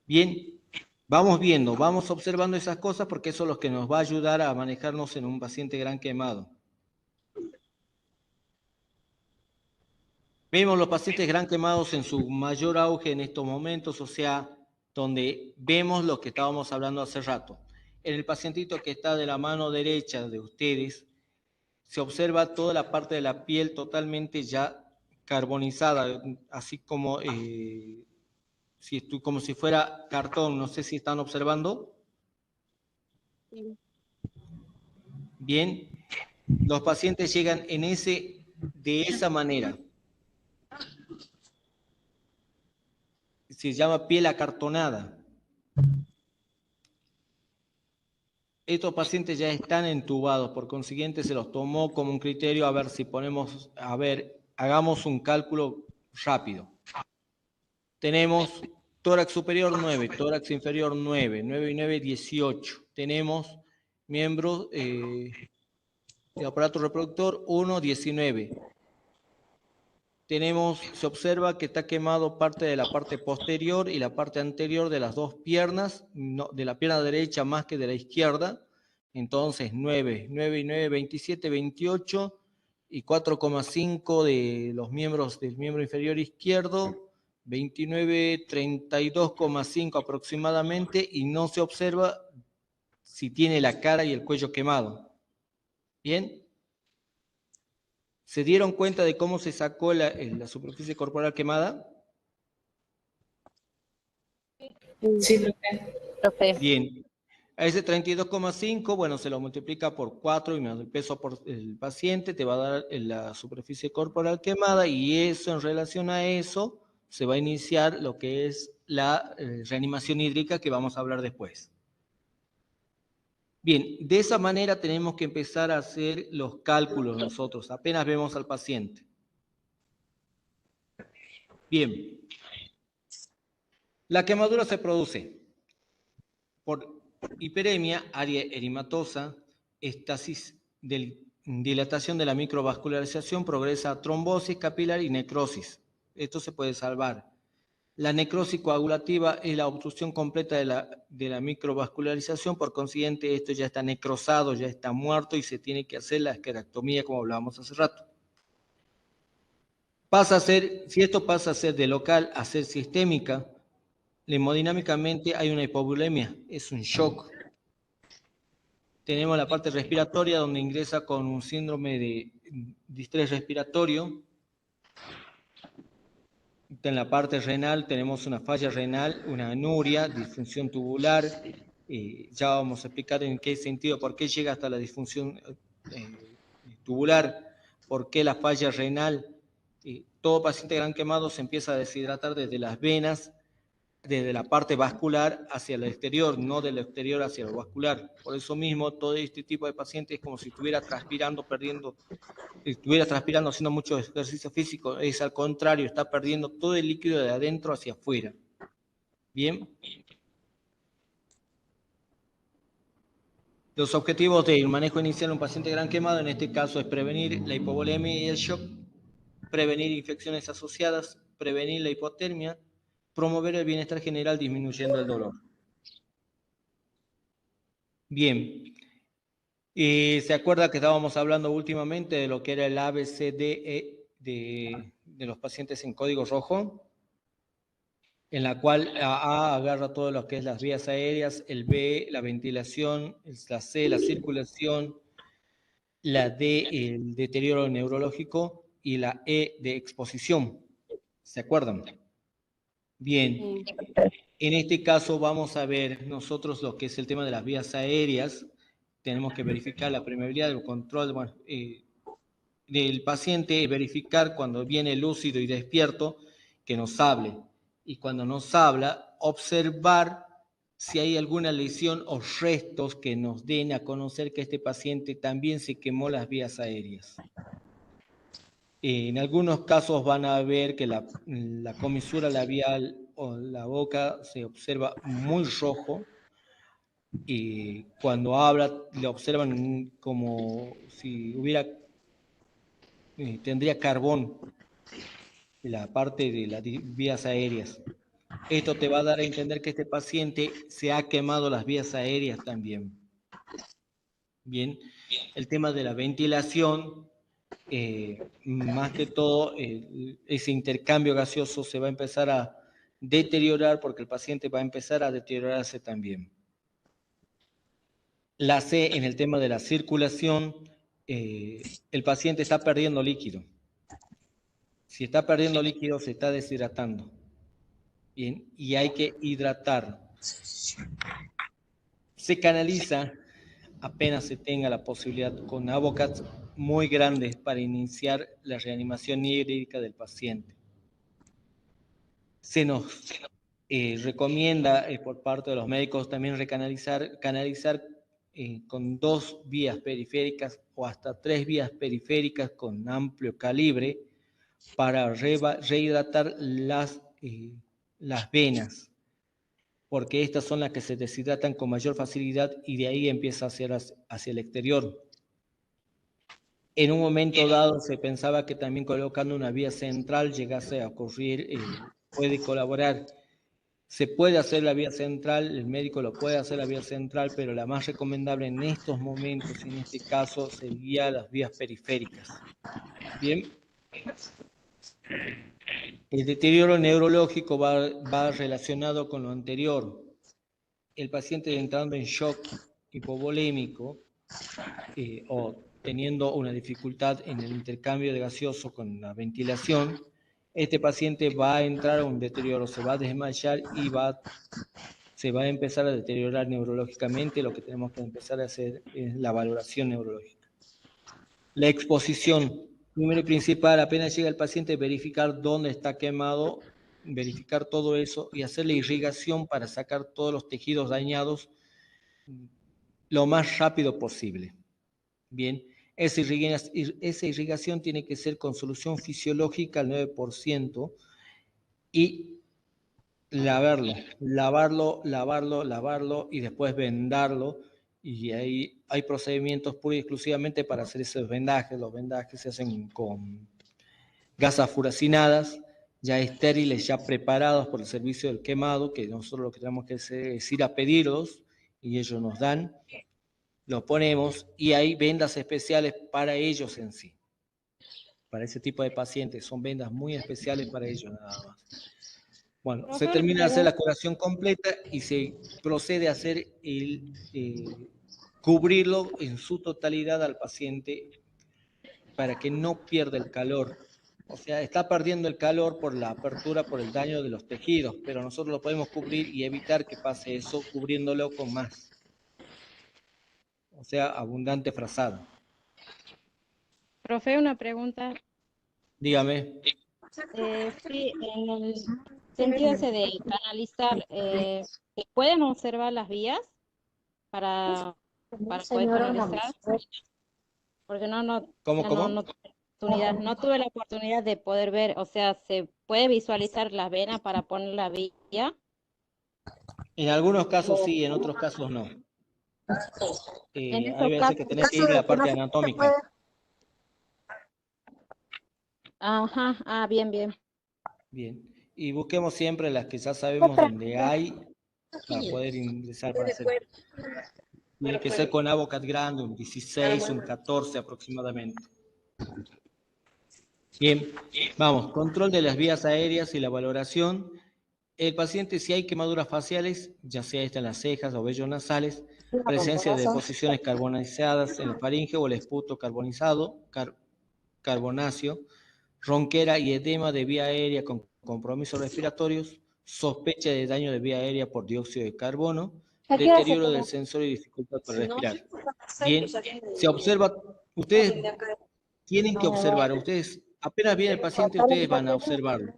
Bien, vamos viendo, vamos observando esas cosas porque eso es lo que nos va a ayudar a manejarnos en un paciente gran quemado. Vemos los pacientes gran quemados en su mayor auge en estos momentos, o sea, donde vemos lo que estábamos hablando hace rato. En el pacientito que está de la mano derecha de ustedes, se observa toda la parte de la piel totalmente ya carbonizada, así como, como si fuera cartón. No sé si están observando. Bien, los pacientes llegan de esa manera. Se llama piel acartonada. Estos pacientes ya están entubados, por consiguiente se los tomó como un criterio a ver si hagamos un cálculo rápido. Tenemos tórax superior 9, tórax inferior 9, 9 y 9, 18. Tenemos miembros de aparato reproductor 1, 19. Se observa que está quemado parte de la parte posterior y la parte anterior de las dos piernas, de la pierna derecha más que de la izquierda. Entonces 9 y 9, 27, 28 y 4,5 de los miembros del miembro inferior izquierdo, 29, 32,5 aproximadamente, y no se observa si tiene la cara y el cuello quemado. ¿Bien? ¿Se dieron cuenta de cómo se sacó la superficie corporal quemada? Sí, Profe. Bien. A ese 32,5, bueno, se lo multiplica por 4 y menos el peso por el paciente, te va a dar la superficie corporal quemada y eso, en relación a eso, se va a iniciar lo que es la reanimación hídrica que vamos a hablar después. Bien, de esa manera tenemos que empezar a hacer los cálculos nosotros, apenas vemos al paciente. Bien, la quemadura se produce por hiperemia, área erimatosa, estasis, dilatación de la microvascularización, progresa a trombosis capilar y necrosis. Esto se puede salvar. La necrosis coagulativa es la obstrucción completa de la microvascularización, por consiguiente esto ya está necrosado, ya está muerto y se tiene que hacer la esquerectomía como hablábamos hace rato. Pasa a ser, si esto pasa a ser de local a ser sistémica, hemodinámicamente hay una hipovolemia, es un shock. Tenemos la parte respiratoria donde ingresa con un síndrome de distrés respiratorio. En la parte renal tenemos una falla renal, una anuria, disfunción tubular. Ya vamos a explicar en qué sentido, por qué llega hasta la disfunción tubular, por qué la falla renal. Todo paciente gran quemado se empieza a deshidratar desde las venas, desde la parte vascular hacia el exterior, no del exterior hacia lo vascular. Por eso mismo, todo este tipo de pacientes es como si estuviera transpirando, haciendo mucho ejercicio físico. Es al contrario, está perdiendo todo el líquido de adentro hacia afuera. Bien. Los objetivos del manejo inicial de un paciente gran quemado, en este caso, es prevenir la hipovolemia y el shock, prevenir infecciones asociadas, prevenir la hipotermia, promover el bienestar general disminuyendo el dolor. Bien. ¿Se acuerda que estábamos hablando últimamente de lo que era el ABCDE de los pacientes en código rojo? En la cual A agarra todo lo que es las vías aéreas, el B, la ventilación, la C, la circulación, la D, el deterioro neurológico y la E de exposición. ¿Se acuerdan? Bien. En este caso vamos a ver nosotros lo que es el tema de las vías aéreas. Tenemos que verificar la permeabilidad del control del paciente, verificar cuando viene lúcido y despierto que nos hable. Y cuando nos habla, observar si hay alguna lesión o restos que nos den a conocer que este paciente también se quemó las vías aéreas. En algunos casos van a ver que la comisura labial o la boca se observa muy rojo, y cuando habla le observan como si hubiera, tendría carbón en la parte de las vías aéreas. Esto te va a dar a entender que este paciente se ha quemado las vías aéreas también. Bien, el tema de la ventilación, más que todo, ese intercambio gaseoso se va a empezar a deteriorar porque el paciente va a empezar a deteriorarse también. La C, en el tema de la circulación, el paciente está perdiendo líquido. Si está perdiendo líquido, se está deshidratando. Bien, y hay que hidratar. Se canaliza apenas se tenga la posibilidad con Avocat muy grandes para iniciar la reanimación hídrica del paciente. Se nos recomienda por parte de los médicos también canalizar con 2 vías periféricas o hasta 3 vías periféricas con amplio calibre para rehidratar las venas, porque estas son las que se deshidratan con mayor facilidad y de ahí empieza a hacer hacia el exterior. En un momento dado se pensaba que también colocando una vía central llegase a ocurrir, puede colaborar. Se puede hacer la vía central, el médico lo puede hacer la vía central, pero la más recomendable en estos momentos, en este caso, sería las vías periféricas. Bien. El deterioro neurológico va relacionado con lo anterior. El paciente entrando en shock hipovolémico o teniendo una dificultad en el intercambio de gaseoso con la ventilación, este paciente va a entrar a un deterioro, se va a desmayar y se va a empezar a deteriorar neurológicamente. Lo que tenemos que empezar a hacer es la valoración neurológica. La exposición, primero y principal, apenas llega el paciente, verificar dónde está quemado, verificar todo eso y hacer la irrigación para sacar todos los tejidos dañados lo más rápido posible. Bien, esa irrigación tiene que ser con solución fisiológica al 9% y lavarlo y después vendarlo, y ahí hay procedimientos pura y exclusivamente para hacer esos vendajes. Los vendajes se hacen con gasas furacinadas, ya estériles, ya preparados por el servicio del quemado, que nosotros lo que tenemos que hacer es ir a pedirlos y ellos nos dan, los ponemos y hay vendas especiales para ellos en sí. para ese tipo de pacientes. Son vendas muy especiales para ellos nada más. Bueno, Profe, se una termina de hacer la pregunta. curación completa y se procede a hacer cubrirlo en su totalidad al paciente para que no pierda el calor. O sea, está perdiendo el calor por la apertura, por el daño de los tejidos, pero nosotros lo podemos cubrir y evitar que pase eso cubriéndolo con más. O sea, abundante frazado. Profe, una pregunta. Dígame. Sí, en el sentido ese de canalizar, ¿se pueden observar las vías para poder canalizar? Porque ¿Cómo? no tuve la oportunidad de poder ver, o sea, ¿se puede visualizar las venas para poner la vía? En algunos casos sí, en otros casos no. En Hay esos veces que casos, tenés que ir a la parte anatómica. ajá, bien. Bien. Y busquemos siempre las que ya sabemos donde hay para poder ingresar para hacer. Tiene que ser con Avocat grande, un 16, un 14 aproximadamente. Bien, vamos, control de las vías aéreas y la valoración. El paciente, si hay quemaduras faciales, ya sea esta en las cejas o vellos nasales, presencia de deposiciones carbonizadas en la faringe o el esputo carbonizado, carbonáceo, ronquera y edema de vía aérea con compromisos respiratorios, sospecha de daño de vía aérea por dióxido de carbono, deterioro del sensor y dificultad para respirar. Bien, se observa, ustedes tienen que observar, ustedes apenas viene el paciente, ustedes van a observarlo.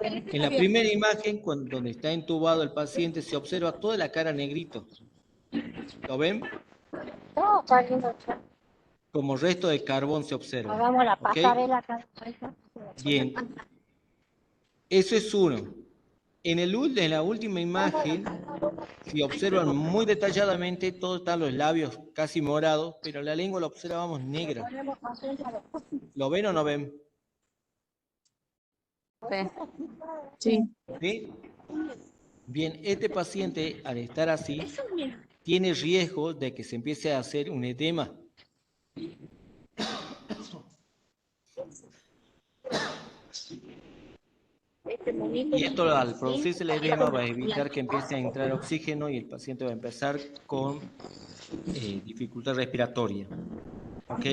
En la primera imagen, donde está entubado el paciente, se observa toda la cara negrito. ¿Lo ven? Como resto de carbón se observa. Hagamos la ¿Ok? pasarela acá. Bien. Eso es uno. En la última imagen, si observan muy detalladamente, todos están los labios casi morados, pero la lengua la observamos negra. ¿Lo ven o no ven? Sí. ¿Sí? Bien, este paciente, al estar así, tiene riesgo de que se empiece a hacer un edema. Y esto, al producirse el edema, va a evitar que empiece a entrar oxígeno y el paciente va a empezar con dificultad respiratoria. ¿Ok?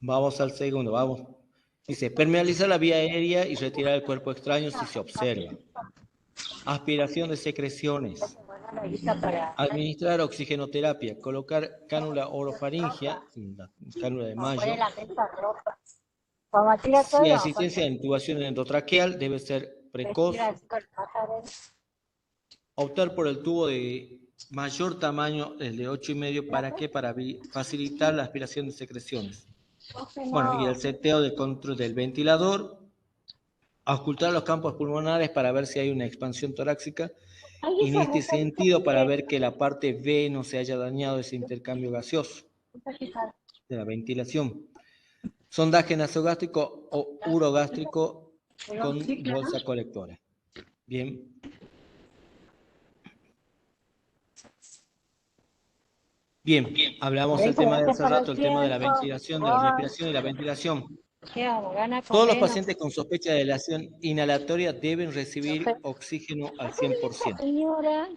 Vamos al segundo, vamos. Dice, permeabilizar la vía aérea y retirar el cuerpo extraño si se observa. Aspiración de secreciones. Administrar oxigenoterapia. Colocar cánula orofaringia, la cánula de Mayo. Si hay asistencia a intubación endotraqueal, debe ser precoz. Optar por el tubo de mayor tamaño, el de 8,5, ¿para qué? Para facilitar la aspiración de secreciones. Bueno, y el seteo del control del ventilador, auscultar los campos pulmonares para ver si hay una expansión torácica, y en este sentido para ver que la parte B no se haya dañado ese intercambio gaseoso de la ventilación. Sondaje nasogástrico o urogástrico con bolsa colectora. Bien. Bien, hablamos del tema de hace rato, el tema de la ventilación, de la respiración y la ventilación. Todos los pacientes con sospecha de delación inhalatoria deben recibir oxígeno al 100%. Señora,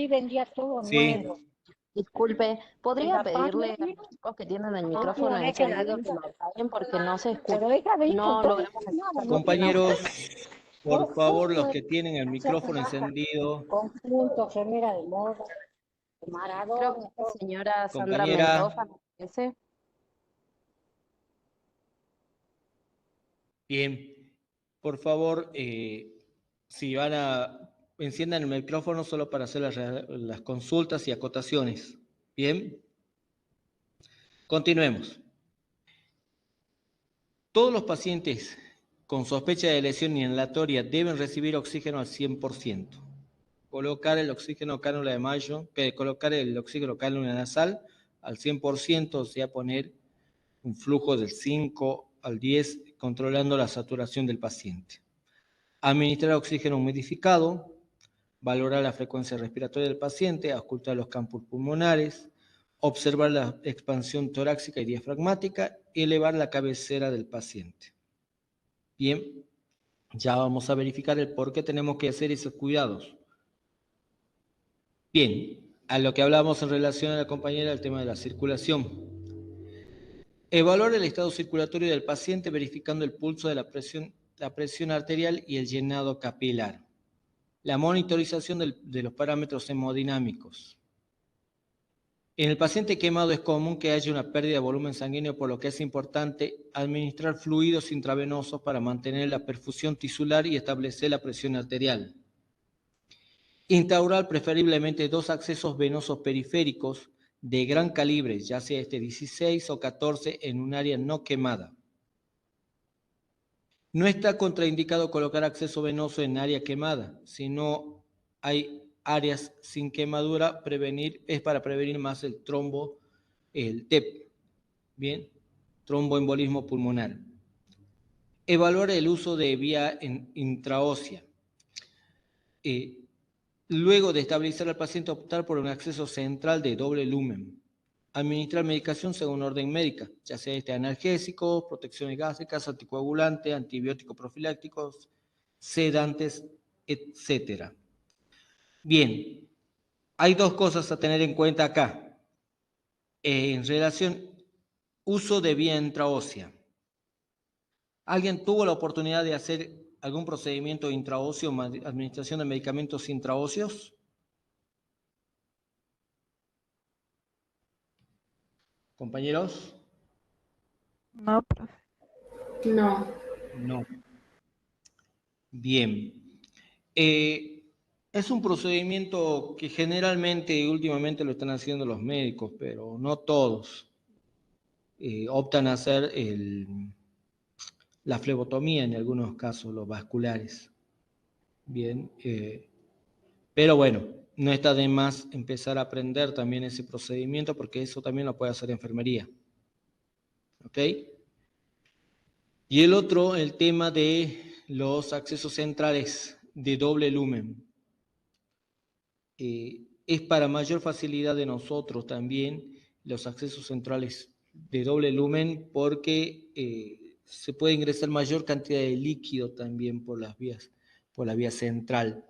vendía todo Sí. nuevo. Disculpe, ¿podría La pedirle a pandemia, los chicos que tienen el no, micrófono es que la encendido que vida. lo apaguen porque no se escucha? Pero ella dijo, No todo logramos escuchar nada, muy no bien a Compañeros, usted. por favor, los que tienen el micrófono encendido. Conjunto, remera de moda, de Creo Maradona, que todo. la señora Sandra Compañera. Mendoza, me parece. Bien, por favor, si van enciendan el micrófono solo para hacer las consultas y acotaciones. Bien. Continuemos. Todos los pacientes con sospecha de lesión inhalatoria deben recibir oxígeno al 100%. Colocar el oxígeno cánula de Mayo, colocar el oxígeno cánula nasal al 100%, o sea, poner un flujo del 5 al 10, controlando la saturación del paciente. Administrar oxígeno humidificado, valorar la frecuencia respiratoria del paciente, auscultar los campos pulmonares, observar la expansión torácica y diafragmática y elevar la cabecera del paciente. Bien, ya vamos a verificar el por qué tenemos que hacer esos cuidados. Bien, a lo que hablamos en relación a la compañera, el tema de la circulación. Evaluar el estado circulatorio del paciente verificando el pulso de la presión arterial y el llenado capilar. La monitorización de los parámetros hemodinámicos. En el paciente quemado es común que haya una pérdida de volumen sanguíneo, por lo que es importante administrar fluidos intravenosos para mantener la perfusión tisular y establecer la presión arterial. Instaurar preferiblemente 2 accesos venosos periféricos de gran calibre, ya sea 16 o 14 en un área no quemada. No está contraindicado colocar acceso venoso en área quemada. Si no hay áreas sin quemadura, es para prevenir más el trombo, el TEP. Bien, tromboembolismo pulmonar. Evaluar el uso de vía intraósea. Luego de estabilizar al paciente, optar por un acceso central de doble lumen. Administrar medicación según orden médica, ya sea analgésicos, protecciones gástricas, anticoagulantes, antibióticos profilácticos, sedantes, etc. Bien, hay 2 cosas a tener en cuenta acá. En relación, uso de vía intraósea. ¿Alguien tuvo la oportunidad de hacer algún procedimiento intraóseo, administración de medicamentos intraóseos? ¿Compañeros? No, profe. No. No. Bien. Es un procedimiento que generalmente y últimamente lo están haciendo los médicos, pero no todos. Optan a hacer la flebotomía en algunos casos, los vasculares. Bien. Pero bueno, no está de más empezar a aprender también ese procedimiento, porque eso también lo puede hacer enfermería. ¿Ok? Y el otro, el tema de los accesos centrales de doble lumen. Es para mayor facilidad de nosotros también los accesos centrales de doble lumen, porque se puede ingresar mayor cantidad de líquido también por la vía central.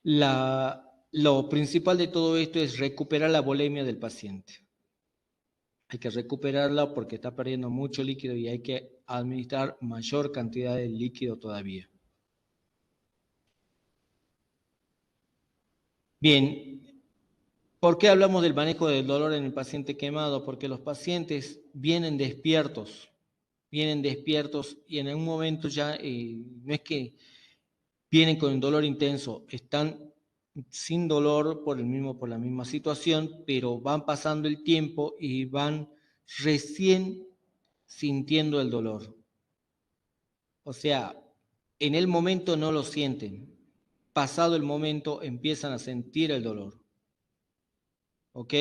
Lo principal de todo esto es recuperar la volemia del paciente. Hay que recuperarla porque está perdiendo mucho líquido y hay que administrar mayor cantidad de líquido todavía. Bien, ¿por qué hablamos del manejo del dolor en el paciente quemado? Porque los pacientes vienen despiertos y en algún momento ya no es que vienen con dolor intenso, están sin dolor por la misma situación, pero van pasando el tiempo y van recién sintiendo el dolor. O sea, en el momento no lo sienten, pasado el momento empiezan a sentir el dolor. ¿Ok?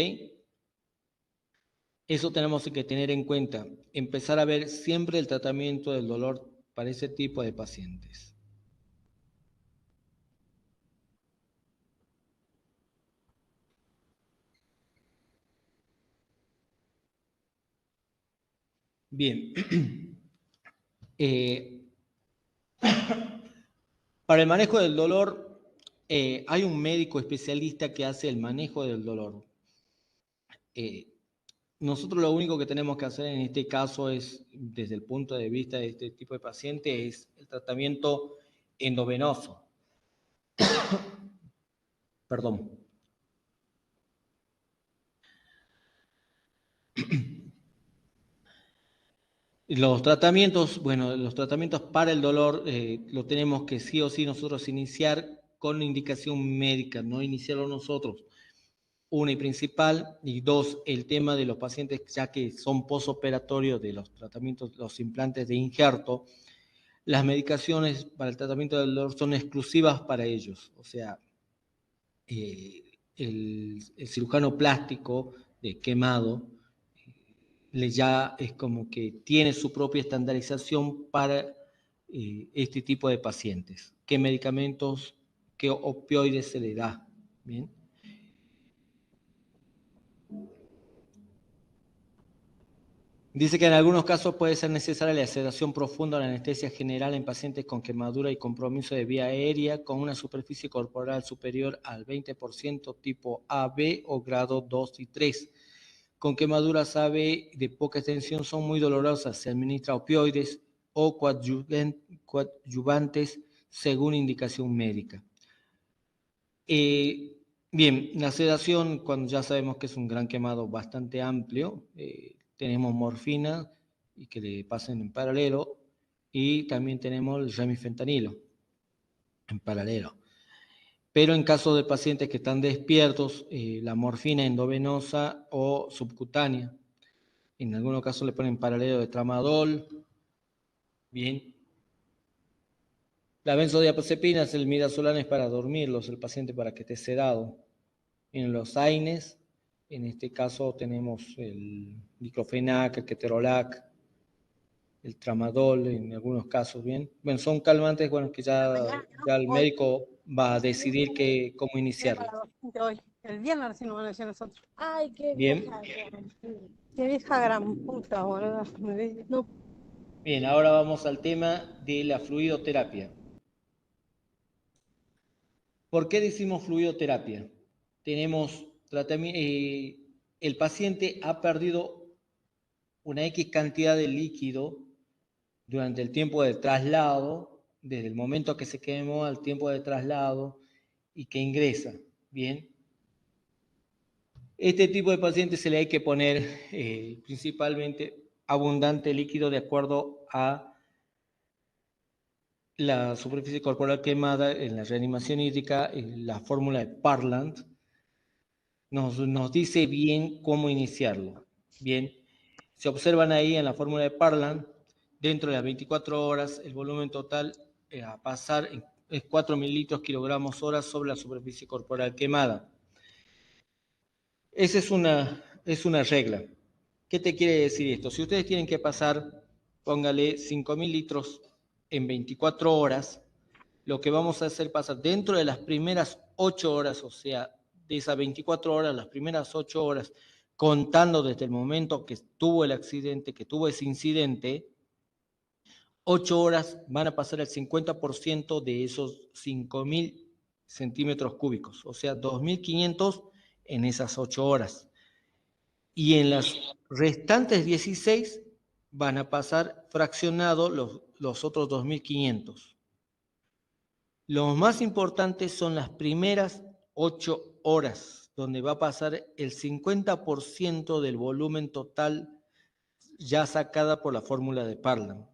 Eso tenemos que tener en cuenta, empezar a ver siempre el tratamiento del dolor para ese tipo de pacientes. Bien. Para el manejo del dolor, hay un médico especialista que hace el manejo del dolor. Nosotros lo único que tenemos que hacer en este caso es, desde el punto de vista de este tipo de paciente, es el tratamiento endovenoso. Perdón. Los tratamientos para el dolor lo tenemos que sí o sí nosotros iniciar con indicación médica, no iniciarlo nosotros. Una y principal, y 2, el tema de los pacientes ya que son posoperatorios de los tratamientos, los implantes de injerto, las medicaciones para el tratamiento del dolor son exclusivas para ellos. O sea, el cirujano plástico de quemado ya es como que tiene su propia estandarización para este tipo de pacientes. ¿Qué medicamentos, qué opioides se le da. Bien. Dice que en algunos casos puede ser necesaria la sedación profunda o la anestesia general en pacientes con quemadura y compromiso de vía aérea con una superficie corporal superior al 20% tipo AB o grado 2 y 3. Con quemaduras AB de poca extensión son muy dolorosas. Se administra opioides o coadyuvantes según indicación médica. Bien, la sedación, cuando ya sabemos que es un gran quemado bastante amplio, tenemos morfina y que le pasen en paralelo, y también tenemos el remifentanilo en paralelo. Pero en caso de pacientes que están despiertos, la morfina endovenosa o subcutánea, en algunos casos le ponen paralelo de tramadol. Bien. La benzodiazepina, el midazolam, es para dormirlos, el paciente para que esté sedado. En los AINES, en este caso tenemos el diclofenac, el ketorolac, el tramadol en algunos casos, ¿bien? Bueno, son calmantes, bueno, que ya el médico va a decidir cómo iniciarlos. Hoy, el viernes recién nos van a decir nosotros. Ay, qué Bien. vieja gran puta. Qué vieja gran puta, boludo. No. Bien, ahora vamos al tema de la fluidoterapia. ¿Por qué decimos fluidoterapia? Tenemos tratamiento, el paciente ha perdido una X cantidad de líquido durante el tiempo del traslado, desde el momento que se quemó al tiempo de traslado y que ingresa. Bien. Este tipo de pacientes se le hay que poner principalmente abundante líquido de acuerdo a la superficie corporal quemada. En la reanimación hídrica, la fórmula de Parland nos dice bien cómo iniciarlo. Bien, se observan ahí en la fórmula de Parland, dentro de las 24 horas, el volumen total a pasar es 4 mililitros kilogramos hora sobre la superficie corporal quemada. Esa es una regla. ¿Qué te quiere decir esto? Si ustedes tienen que pasar, póngale 5.000 litros en 24 horas, lo que vamos a hacer pasar dentro de las primeras 8 horas, o sea, de esas 24 horas, las primeras 8 horas, contando desde el momento que tuvo el accidente, que tuvo ese incidente, 8 horas van a pasar el 50% de esos 5.000 centímetros cúbicos, o sea, 2.500 en esas 8 horas. Y en las restantes 16 van a pasar fraccionados los otros 2.500. Lo más importante son las primeras 8 horas, donde va a pasar el 50% del volumen total ya sacada por la fórmula de Parland.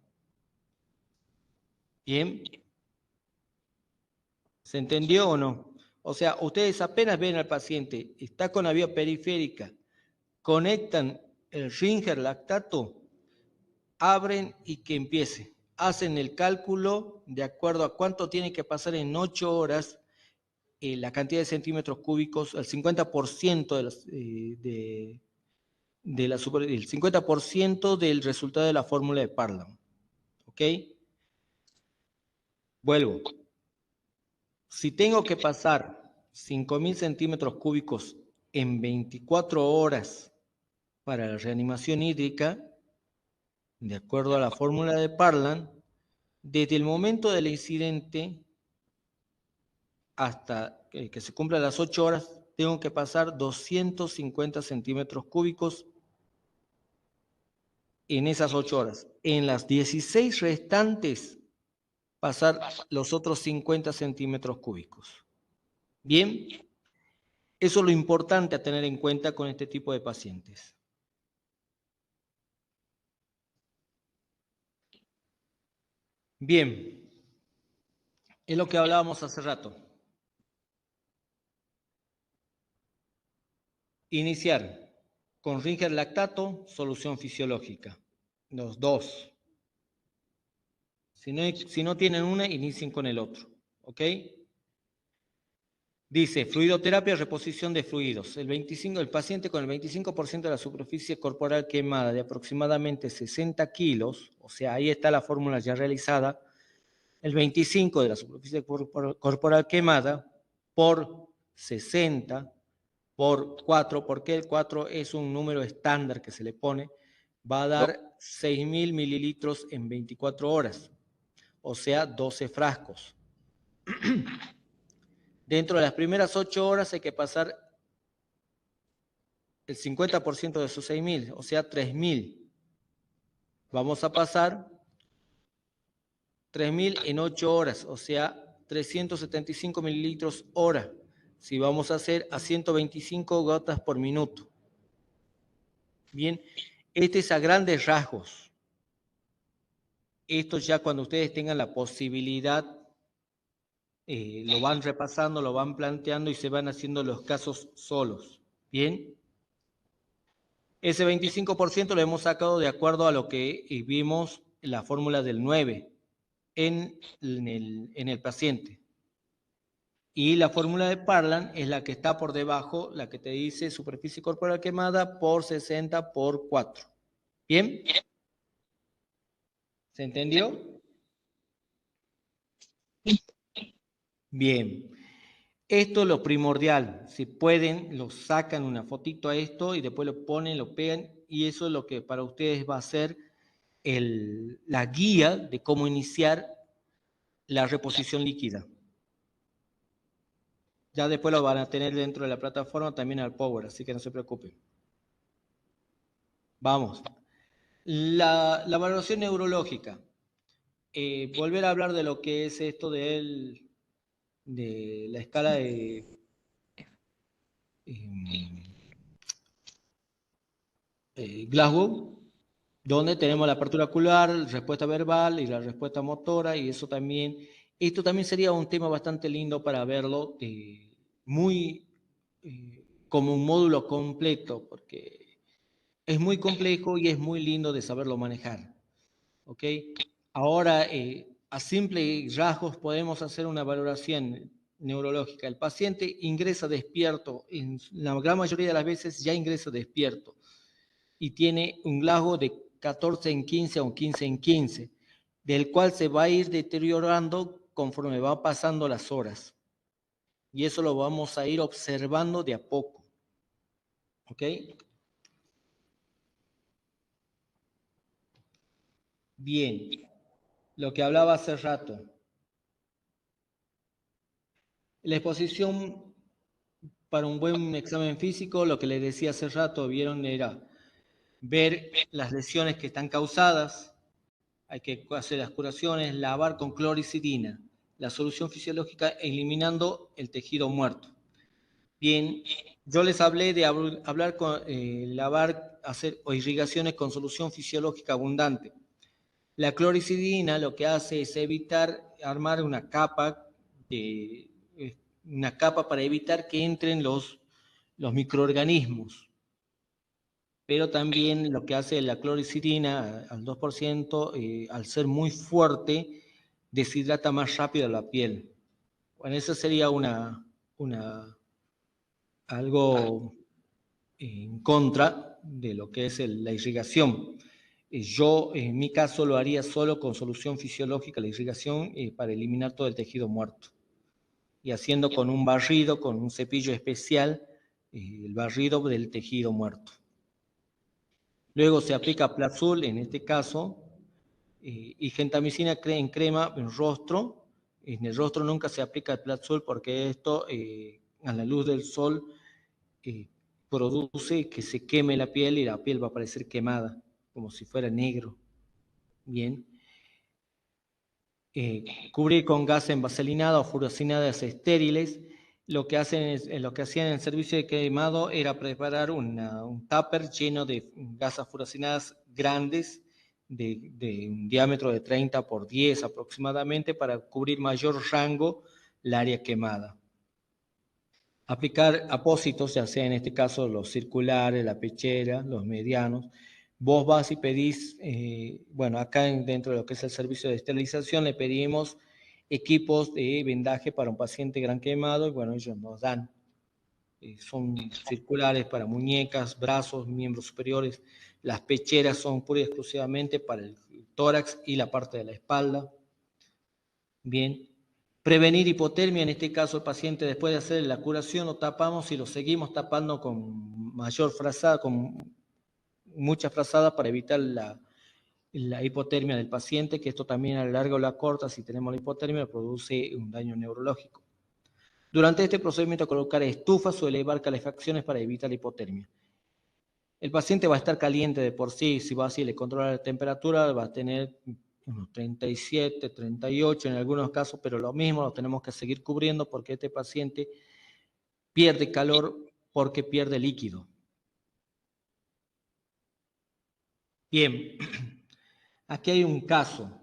¿Bien? ¿Se entendió o no? O sea, ustedes apenas ven al paciente, está con la vía periférica, conectan el Ringer lactato, abren y que empiece. Hacen el cálculo de acuerdo a cuánto tiene que pasar en 8 horas, la cantidad de centímetros cúbicos, el 50% el 50% del resultado de la fórmula de Parland. ¿Ok? Vuelvo. Si tengo que pasar 5.000 centímetros cúbicos en 24 horas para la reanimación hídrica, de acuerdo a la fórmula de Parland, desde el momento del incidente hasta que se cumplan las 8 horas, tengo que pasar 250 centímetros cúbicos en esas 8 horas. En las 16 restantes, pasar los otros 50 centímetros cúbicos. Bien, eso es lo importante a tener en cuenta con este tipo de pacientes. Bien, es lo que hablábamos hace rato. Iniciar con Ringer lactato, solución fisiológica. Los dos. Si no tienen una, inicien con el otro. ¿Ok? Dice, fluidoterapia, reposición de fluidos. El paciente con el 25% de la superficie corporal quemada de aproximadamente 60 kilos, o sea, ahí está la fórmula ya realizada, el 25 de la superficie corporal quemada por 60 por 4, porque el 4 es un número estándar que se le pone, va a dar 6.000 mililitros en 24 horas, o sea, 12 frascos. Dentro de las primeras 8 horas hay que pasar el 50% de esos 6.000, o sea, 3.000. Vamos a pasar 3.000 en 8 horas, o sea, 375 mililitros hora. Si vamos a hacer a 125 gotas por minuto. Bien, este es a grandes rasgos. Esto ya cuando ustedes tengan la posibilidad, lo van repasando, lo van planteando y se van haciendo los casos solos. Bien. Ese 25% lo hemos sacado de acuerdo a lo que vimos en la fórmula del 9 en el paciente. Y la fórmula de Parlan es la que está por debajo, la que te dice superficie corporal quemada por 60 por 4. ¿Bien? ¿Se entendió? Bien. Esto es lo primordial. Si pueden, lo sacan una fotito a esto y después lo ponen, lo pegan, y eso es lo que para ustedes va a ser la guía de cómo iniciar la reposición líquida. Ya después lo van a tener dentro de la plataforma también al Power, así que no se preocupen. Vamos. La valoración neurológica. Volver a hablar de lo que es esto de la escala de Glasgow, donde tenemos la apertura ocular, respuesta verbal y la respuesta motora, y eso también, esto también sería un tema bastante lindo para verlo, muy como un módulo completo, porque es muy complejo y es muy lindo de saberlo manejar. ¿Ok? Ahora, a simples rasgos podemos hacer una valoración neurológica. El paciente ingresa despierto, en la gran mayoría de las veces ya ingresa despierto, y tiene un Glasgow de 14 en 15 o 15 en 15, del cual se va a ir deteriorando conforme va pasando las horas. Y eso lo vamos a ir observando de a poco. ¿Ok? Bien. Lo que hablaba hace rato. La exposición para un buen examen físico, lo que les decía hace rato, vieron, era ver las lesiones que están causadas, hay que hacer las curaciones, lavar con clorexidina, la solución fisiológica eliminando el tejido muerto. Bien, yo les hablé de hablar con, lavar, hacer irrigaciones con solución fisiológica abundante. La clorexidina lo que hace es evitar armar una capa para evitar que entren los microorganismos. Pero también lo que hace la clorexidina al 2%, al ser muy fuerte, deshidrata más rápido la piel. Bueno, eso sería algo en contra de lo que es la irrigación. Yo, en mi caso, lo haría solo con solución fisiológica, la irrigación, para eliminar todo el tejido muerto. Y haciendo con un barrido, con un cepillo especial, el barrido del tejido muerto. Luego se aplica Plazul, en este caso, y gentamicina en crema en rostro. En el rostro nunca se aplica el Plazul porque esto, a la luz del sol, produce que se queme la piel y la piel va a parecer quemada, como si fuera negro. Bien. Cubrir con gas envaselinada o furacinadas estériles. Lo que hacían en el servicio de quemado era preparar un tupper lleno de gasas furacinadas grandes, de un diámetro de 30 por 10 aproximadamente, para cubrir mayor rango el área quemada. Aplicar apósitos, ya sea en este caso los circulares, la pechera, los medianos. Vos vas y pedís, bueno, acá dentro de lo que es el servicio de esterilización, le pedimos equipos de vendaje para un paciente gran quemado, y bueno, ellos nos dan. Son circulares para muñecas, brazos, miembros superiores. Las pecheras son pura y exclusivamente para el tórax y la parte de la espalda. Bien. Prevenir hipotermia, en este caso el paciente después de hacer la curación lo tapamos y lo seguimos tapando con mayor frazada, con muchas frazadas para evitar la hipotermia del paciente, que esto también a la larga o la corta, si tenemos la hipotermia, produce un daño neurológico. Durante este procedimiento colocar estufas o elevar calefacciones para evitar la hipotermia. El paciente va a estar caliente de por sí, si va así, le controla la temperatura, va a tener unos 37, 38 en algunos casos, pero lo mismo lo tenemos que seguir cubriendo porque este paciente pierde calor porque pierde líquido. Bien, aquí hay un caso.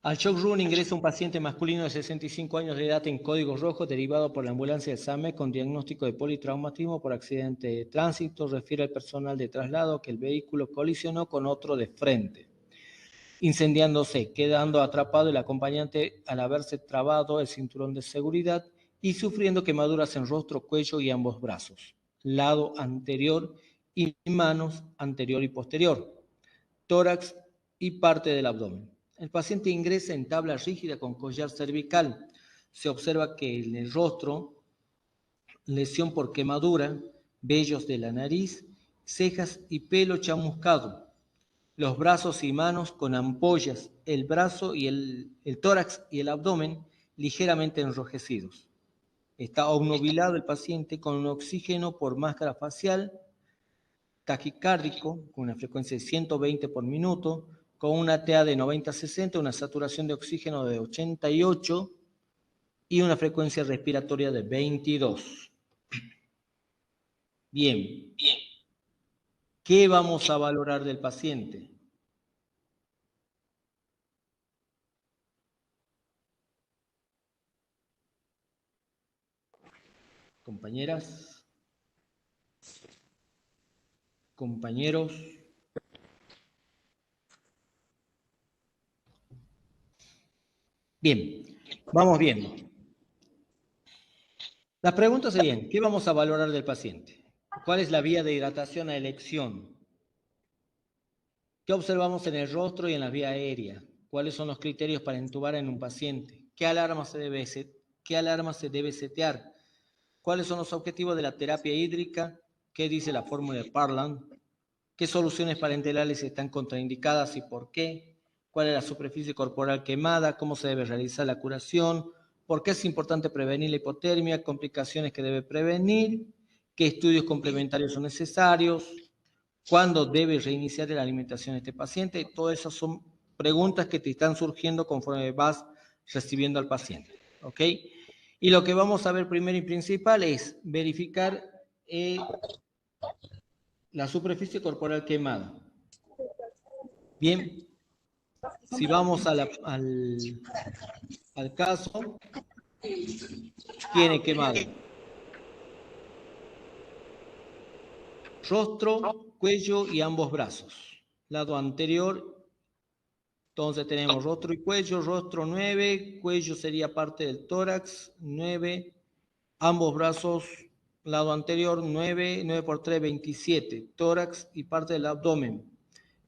Al shock room ingresa un paciente masculino de 65 años de edad en código rojo derivado por la ambulancia del SAME con diagnóstico de politraumatismo por accidente de tránsito. Refiere al personal de traslado que el vehículo colisionó con otro de frente, incendiándose, quedando atrapado el acompañante al haberse trabado el cinturón de seguridad y sufriendo quemaduras en rostro, cuello y ambos brazos, lado anterior y manos anterior y posterior, tórax y parte del abdomen. El paciente ingresa en tabla rígida con collar cervical. Se observa que en el rostro, lesión por quemadura, vellos de la nariz, cejas y pelo chamuscado. Los brazos y manos con ampollas, el brazo y el tórax y el abdomen ligeramente enrojecidos. Está obnubilado el paciente con un oxígeno por máscara facial, taquicárdico con una frecuencia de 120 por minuto, con una TA de 90-60, una saturación de oxígeno de 88 y una frecuencia respiratoria de 22. Bien. ¿Qué vamos a valorar del paciente? Compañeras, compañeros. Bien, vamos viendo. Las preguntas serían, ¿qué vamos a valorar del paciente? ¿Cuál es la vía de hidratación a elección? ¿Qué observamos en el rostro y en la vía aérea? ¿Cuáles son los criterios para intubar en un paciente? ¿Qué alarma se debe setear? ¿Cuáles son los objetivos de la terapia hídrica? ¿Qué dice la fórmula de Parland? ¿Qué soluciones parenterales están contraindicadas y por qué? ¿Cuál es la superficie corporal quemada? ¿Cómo se debe realizar la curación? ¿Por qué es importante prevenir la hipotermia? ¿Complicaciones que debe prevenir? ¿Qué estudios complementarios son necesarios? ¿Cuándo debe reiniciar la alimentación de este paciente? Todas esas son preguntas que te están surgiendo conforme vas recibiendo al paciente. ¿Ok? Y lo que vamos a ver primero y principal es verificar la superficie corporal quemada. Bien, si vamos al caso, tiene quemado rostro, cuello y ambos brazos. Lado anterior, entonces tenemos rostro y cuello, rostro 9, cuello sería parte del tórax, 9, ambos brazos, lado anterior, 9, 9 por 3, 27, tórax y parte del abdomen,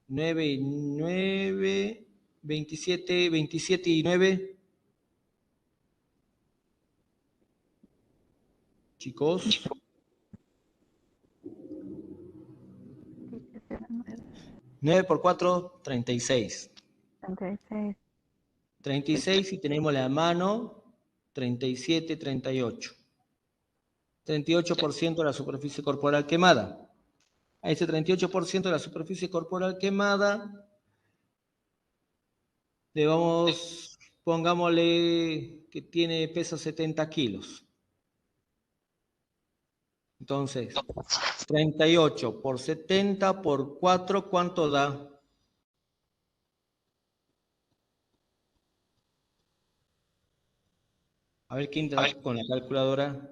9 y 9, 27, 27 y 9. Chicos. 9 por 4, 36. 36. 36 y tenemos la mano, 37, 38. 38% de la superficie corporal quemada. A ese 38% de la superficie corporal quemada, pongámosle que pesa 70 kilos. Entonces, 38 por 70 por 4, ¿cuánto da? A ver quién da con la calculadora.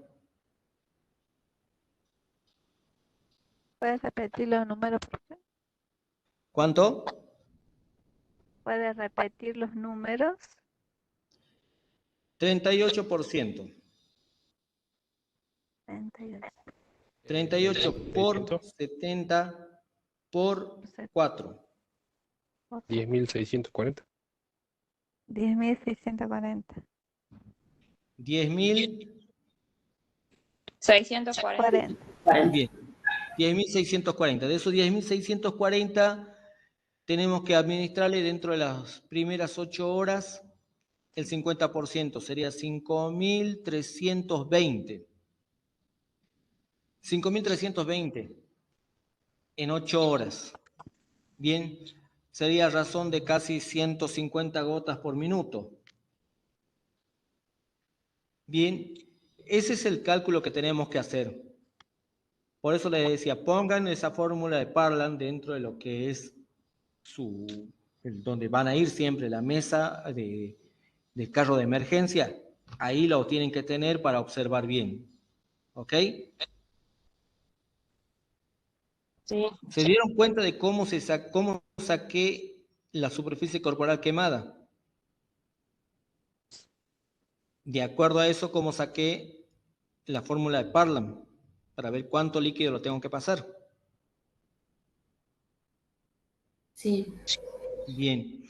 ¿Puedes repetir los números, profe? ¿Cuánto? ¿Puedes repetir los números? 38%. 38 por 70 por 4. 10.640. 10.640. 10.000. 640. 40. Bien, 10.640. De esos 10.640 tenemos que administrarle dentro de las primeras 8 horas el 50%, sería 5.320. 5.320 en 8 horas. Bien, sería a razón de casi 150 gotas por minuto. Bien, ese es el cálculo que tenemos que hacer. Por eso les decía, pongan esa fórmula de Parlan dentro de lo que es donde van a ir siempre la mesa del carro de emergencia. Ahí lo tienen que tener para observar bien. ¿Ok? Sí. ¿Se dieron cuenta de cómo saqué la superficie corporal quemada? De acuerdo a eso, cómo saqué la fórmula de Parlan para ver cuánto líquido lo tengo que pasar. Sí. Bien.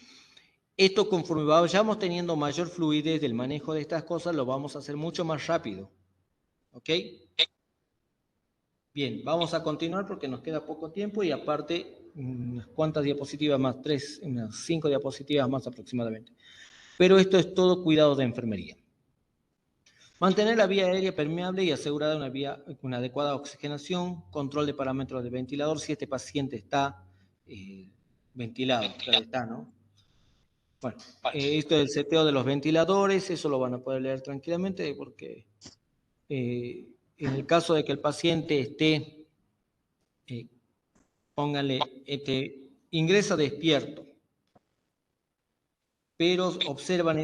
Esto, conforme vayamos teniendo mayor fluidez del manejo de estas cosas, lo vamos a hacer mucho más rápido. ¿Ok? Bien, vamos a continuar porque nos queda poco tiempo y aparte, unas cuantas diapositivas más, unas 5 diapositivas más aproximadamente. Pero esto es todo cuidado de enfermería. Mantener la vía aérea permeable y asegurada una adecuada oxigenación, control de parámetros del ventilador, si este paciente está ventilado, claro está, ¿no? Bueno, esto es el seteo de los ventiladores, eso lo van a poder leer tranquilamente porque en el caso de que el paciente esté, pónganle, ingresa despierto, pero observan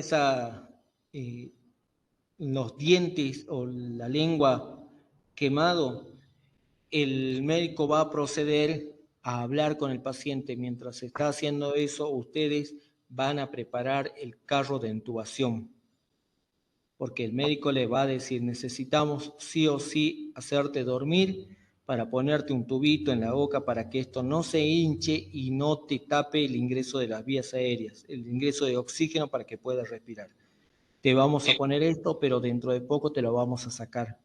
los dientes o la lengua quemado, el médico va a proceder a hablar con el paciente. Mientras se está haciendo eso, ustedes van a preparar el carro de intubación, porque el médico le va a decir, necesitamos sí o sí hacerte dormir para ponerte un tubito en la boca para que esto no se hinche y no te tape el ingreso de las vías aéreas, el ingreso de oxígeno para que puedas respirar. Te vamos a poner esto, pero dentro de poco te lo vamos a sacar.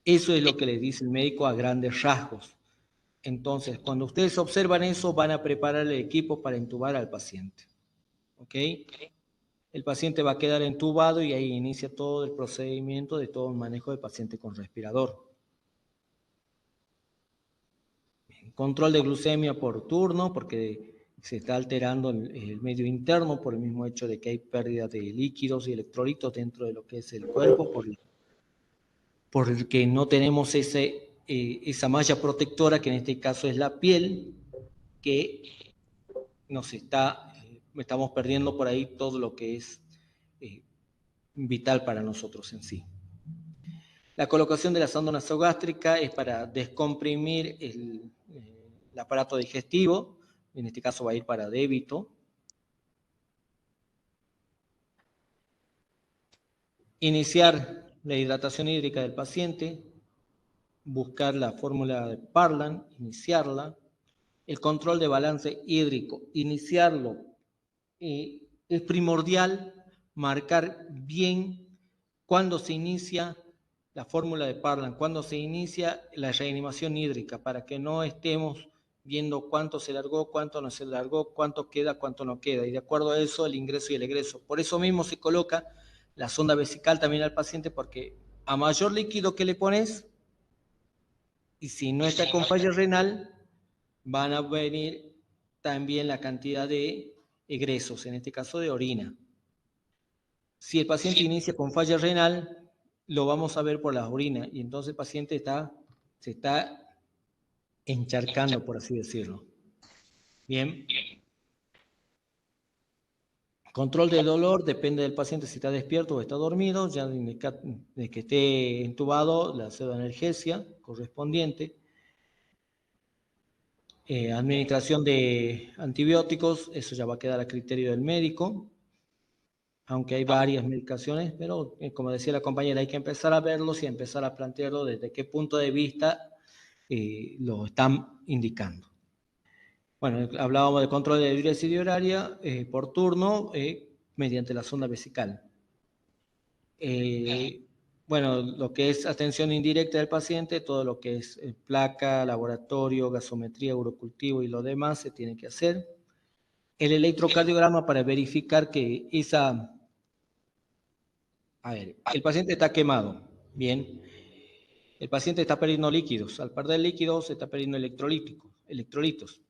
Eso es lo que le dice el médico a grandes rasgos. Entonces, cuando ustedes observan eso, van a preparar el equipo para intubar al paciente. ¿Ok? El paciente va a quedar entubado y ahí inicia todo el procedimiento de todo el manejo del paciente con respirador. Control de glucemia por turno, porque se está alterando el medio interno por el mismo hecho de que hay pérdida de líquidos y electrolitos dentro de lo que es el cuerpo, por el que no tenemos esa malla protectora, que en este caso es la piel, que estamos perdiendo por ahí todo lo que es vital para nosotros en sí. La colocación de la sonda nasogástrica es para descomprimir el aparato digestivo, en este caso va a ir para débito. Iniciar la hidratación hídrica del paciente, buscar la fórmula de Parlan, iniciarla. El control de balance hídrico, iniciarlo. Es primordial marcar bien cuándo se inicia la fórmula de Parlan, cuándo se inicia la reanimación hídrica, para que no estemos viendo cuánto se largó, cuánto no se largó, cuánto queda, cuánto no queda, y de acuerdo a eso el ingreso y el egreso. Por eso mismo se coloca la sonda vesical también al paciente, porque a mayor líquido que le pones, y si no está con falla renal, van a venir también la cantidad de egresos, en este caso de orina. Si el paciente inicia con falla renal, lo vamos a ver por las orinas, y entonces el paciente se está encharcando, por así decirlo. Bien. Control de dolor depende del paciente si está despierto o está dormido. Ya de que esté intubado, la pseudoanalgesia correspondiente. Administración de antibióticos, eso ya va a quedar a criterio del médico, aunque hay varias medicaciones, pero como decía la compañera, hay que empezar a verlos y empezar a plantearlo desde qué punto de vista lo están indicando. Bueno, hablábamos de control de diuresis diuresia por turno mediante la sonda vesical. Bueno, lo que es atención indirecta del paciente, todo lo que es placa, laboratorio, gasometría, urocultivo y lo demás se tiene que hacer. El electrocardiograma para verificar que el paciente está quemado, bien. El paciente está perdiendo líquidos. Al perder líquidos se está perdiendo electrolitos.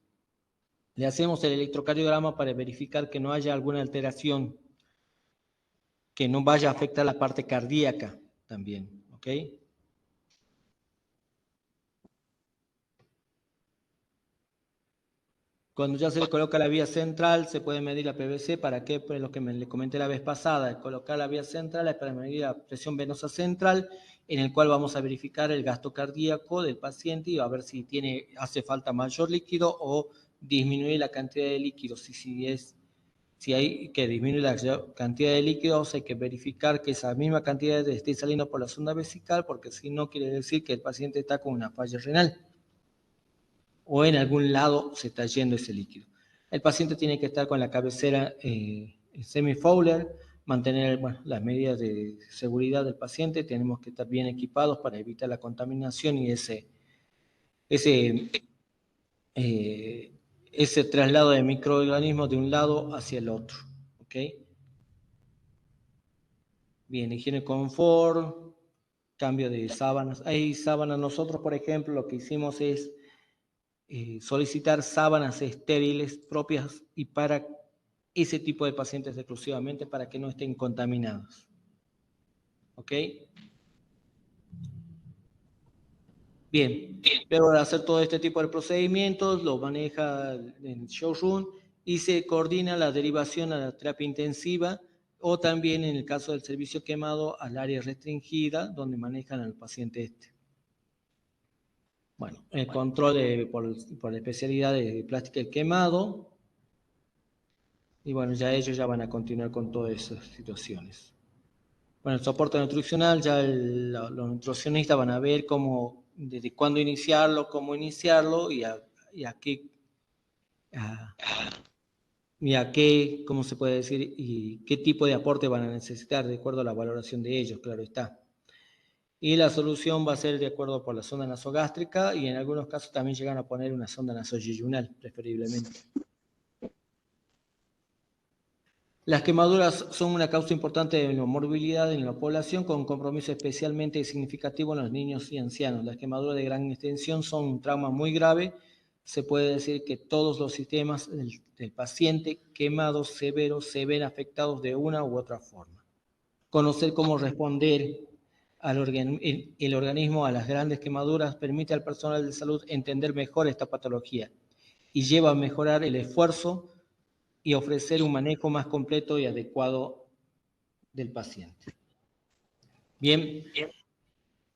Le hacemos el electrocardiograma para verificar que no haya alguna alteración que no vaya a afectar la parte cardíaca también, ¿ok? Cuando ya se le coloca la vía central, se puede medir la PVC. ¿Para qué? Pues lo que le comenté la vez pasada, colocar la vía central es para medir la presión venosa central, en el cual vamos a verificar el gasto cardíaco del paciente y a ver si hace falta mayor líquido o disminuir la cantidad de líquidos. Si hay que disminuir la cantidad de líquidos, hay que verificar que esa misma cantidad esté saliendo por la sonda vesical, porque si no quiere decir que el paciente está con una falla renal o en algún lado se está yendo ese líquido. El paciente tiene que estar con la cabecera semi-Fowler, mantener las medidas de seguridad del paciente, tenemos que estar bien equipados para evitar la contaminación y ese traslado de microorganismos de un lado hacia el otro. ¿Ok? Bien, higiene confort, cambio de sábanas. Hay sábanas, nosotros por ejemplo lo que hicimos es solicitar sábanas estériles propias y para ese tipo de pacientes exclusivamente para que no estén contaminados. ¿Ok? Bien, luego de hacer todo este tipo de procedimientos, lo maneja en el showroom y se coordina la derivación a la terapia intensiva o también en el caso del servicio quemado al área restringida donde manejan al paciente este. Bueno, el control por la especialidad de plástica y quemado. Y bueno, ya ellos ya van a continuar con todas esas situaciones. Bueno, el soporte nutricional, ya los nutricionistas van a ver desde cuándo iniciarlo, cómo iniciarlo y a qué, ¿cómo se puede decir? Y qué tipo de aporte van a necesitar de acuerdo a la valoración de ellos, claro está. Y la solución va a ser de acuerdo por la sonda nasogástrica y en algunos casos también llegan a poner una sonda nasoyeyunal, preferiblemente. Las quemaduras son una causa importante de morbilidad en la población con un compromiso especialmente significativo en los niños y ancianos. Las quemaduras de gran extensión son un trauma muy grave. Se puede decir que todos los sistemas del paciente quemado severo se ven afectados de una u otra forma. Conocer cómo responder el organismo a las grandes quemaduras permite al personal de salud entender mejor esta patología y lleva a mejorar el esfuerzo y ofrecer un manejo más completo y adecuado del paciente. Bien,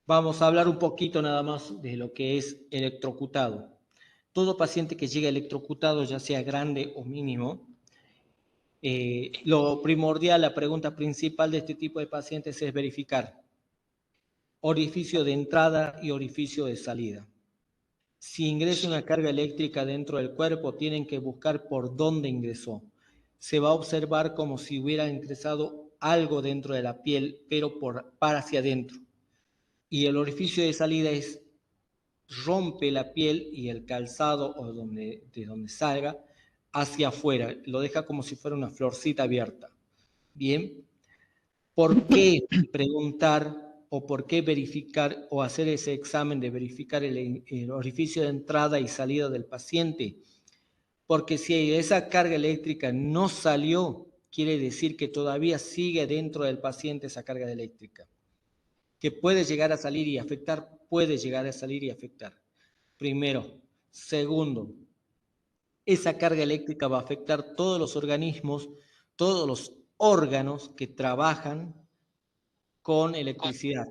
vamos a hablar un poquito nada más de lo que es electrocutado. Todo paciente que llega electrocutado, ya sea grande o mínimo, lo primordial, la pregunta principal de este tipo de pacientes es verificar orificio de entrada y orificio de salida. Si ingresa una carga eléctrica dentro del cuerpo, tienen que buscar por dónde ingresó. Se va a observar como si hubiera ingresado algo dentro de la piel, pero para hacia adentro. Y el orificio de salida rompe la piel y el calzado o de donde salga hacia afuera. Lo deja como si fuera una florcita abierta. Bien. ¿Por qué preguntar o por qué verificar o hacer ese examen de verificar el orificio de entrada y salida del paciente? Porque si esa carga eléctrica no salió, quiere decir que todavía sigue dentro del paciente esa carga eléctrica. Que puede llegar a salir y afectar, puede llegar a salir y afectar. Primero. Segundo, esa carga eléctrica va a afectar todos los organismos, todos los órganos que trabajan con electricidad.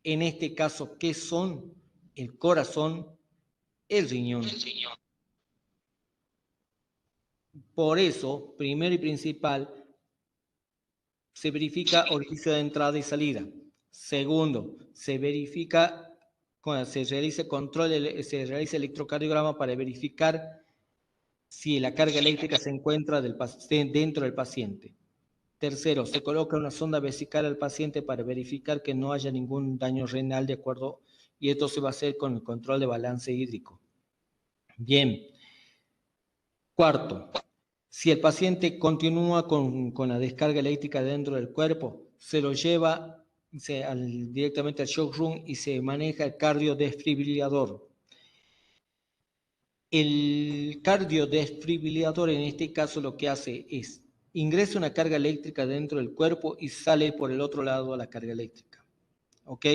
En este caso, ¿qué son? El corazón, el riñón. Por eso, primero y principal, se verifica orificio de entrada y salida. Segundo, se verifica, cuando se realiza control, se realiza electrocardiograma para verificar si la carga eléctrica se encuentra dentro del paciente. Tercero, se coloca una sonda vesical al paciente para verificar que no haya ningún daño renal, de acuerdo, y esto se va a hacer con el control de balance hídrico. Bien. Cuarto, si el paciente continúa con la descarga eléctrica dentro del cuerpo, se lo lleva directamente al shock room y se maneja el cardiodesfibrilador. El cardiodesfibrilador en este caso lo que hace es ingresa una carga eléctrica dentro del cuerpo y sale por el otro lado a la carga eléctrica. ¿Ok?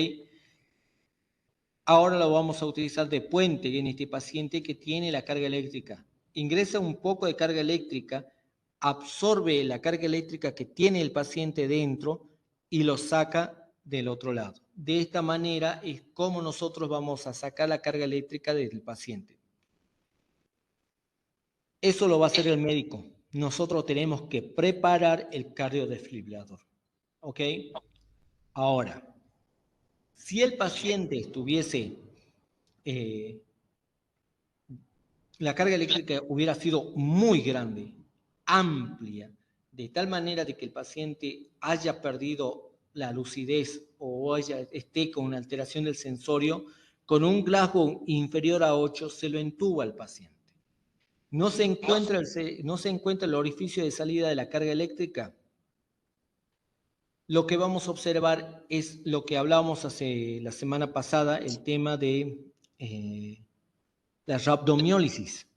Ahora lo vamos a utilizar de puente en este paciente que tiene la carga eléctrica. Ingresa un poco de carga eléctrica, absorbe la carga eléctrica que tiene el paciente dentro y lo saca del otro lado. De esta manera es como nosotros vamos a sacar la carga eléctrica del paciente. Eso lo va a hacer el médico. Nosotros tenemos que preparar el cardiodesfibrilador. ¿Ok? Ahora, si el paciente estuviese, la carga eléctrica hubiera sido muy grande, amplia, de tal manera de que el paciente haya perdido la lucidez o esté con una alteración del sensorio, con un Glasgow inferior a 8 se lo entuba al paciente. No se encuentra el orificio de salida de la carga eléctrica. Lo que vamos a observar es lo que hablábamos la semana pasada, el tema de la rhabdomiólisis.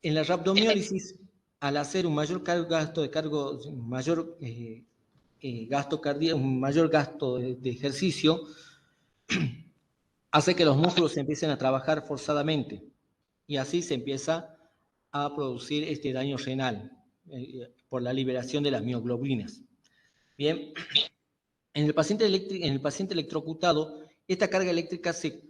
En la rhabdomiólisis, al hacer un mayor gasto de ejercicio, hace que los músculos empiecen a trabajar forzadamente y así se empieza a producir este daño renal por la liberación de las mioglobinas. Bien, en el paciente electrocutado, esta carga eléctrica se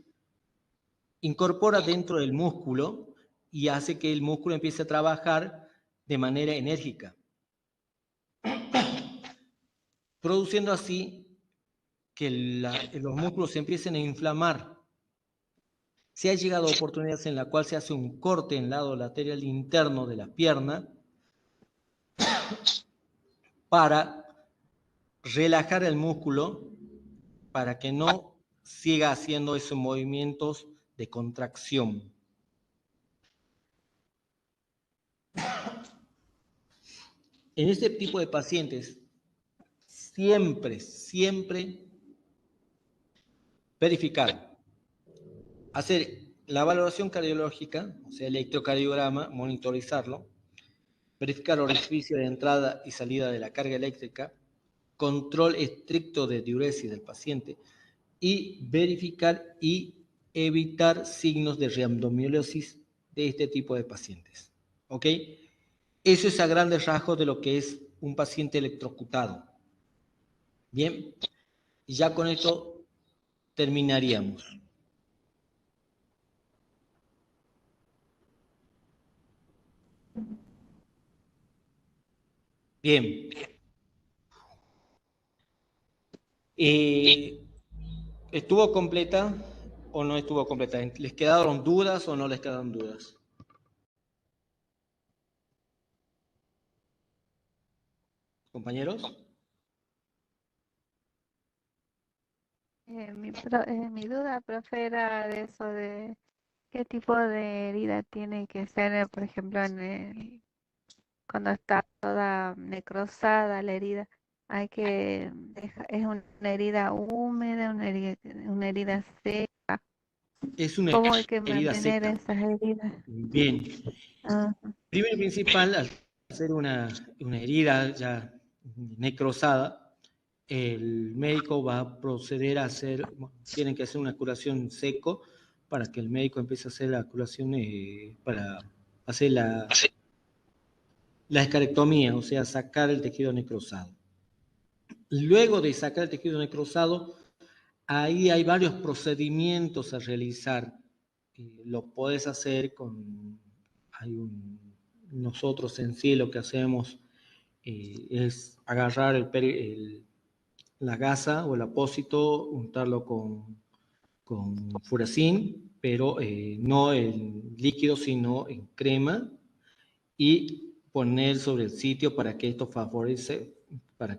incorpora dentro del músculo y hace que el músculo empiece a trabajar de manera enérgica, produciendo así que los músculos se empiecen a inflamar. Se ha llegado a oportunidades en las cuales se hace un corte en el lado lateral interno de la pierna para relajar el músculo para que no siga haciendo esos movimientos de contracción. En este tipo de pacientes, siempre verificar, hacer la valoración cardiológica, o sea, electrocardiograma, monitorizarlo, verificar orificio de entrada y salida de la carga eléctrica, control estricto de diuresis del paciente y verificar y evitar signos de rhabdomiólisis de este tipo de pacientes. ¿Ok? Eso es a grandes rasgos de lo que es un paciente electrocutado. Bien, y ya con esto terminaríamos. Bien. ¿Estuvo completa o no estuvo completa? ¿Les quedaron dudas o no les quedaron dudas? ¿Compañeros? Mi duda, profe, era de eso de qué tipo de herida tiene que ser, por ejemplo, cuando está toda necrosada la herida. Hay que es una herida húmeda, una herida seca. Es una ¿Cómo hay que herida mantener seca. esas heridas? Bien. Primero y principal, al ser una herida ya necrosada, el médico va a proceder a tienen que hacer una curación seco para que el médico empiece a hacer la curación para hacer la escarectomía, o sea, sacar el tejido necrosado. Luego de sacar el tejido necrosado, ahí hay varios procedimientos a realizar. Lo puedes hacer nosotros en sí lo que hacemos es agarrar la gasa o el apósito, untarlo con furacin, pero no en líquido, sino en crema, y poner sobre el sitio para que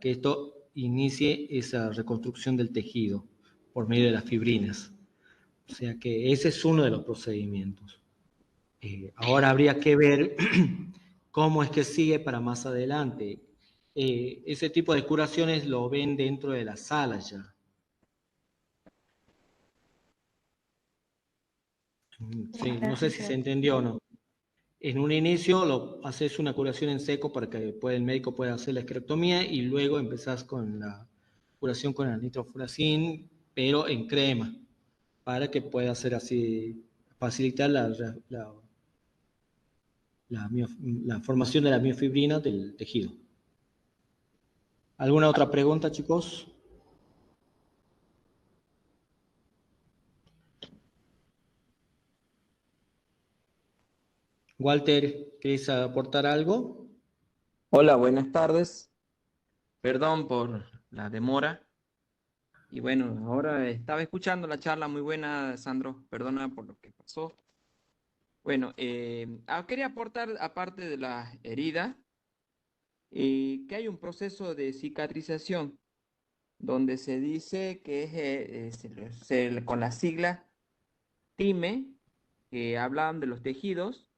esto inicie esa reconstrucción del tejido por medio de las fibrinas. O sea que ese es uno de los procedimientos. Ahora habría que ver cómo es que sigue para más adelante. Ese tipo de curaciones lo ven dentro de la sala ya. Sí, no sé si se entendió o no. En un inicio haces una curación en seco para que el médico pueda hacer la esterectomía y luego empezás con la curación con el nitrofuracin, pero en crema, para que pueda hacer así, facilitar la formación de la miofibrina del tejido. ¿Alguna otra pregunta, chicos? Walter, ¿querés aportar algo? Hola, buenas tardes. Perdón por la demora. Y bueno, ahora estaba escuchando la charla muy buena, Sandro. Perdona por lo que pasó. Bueno, quería aportar, aparte de la herida, que hay un proceso de cicatrización donde se dice que con la sigla TIME, que hablan de los tejidos,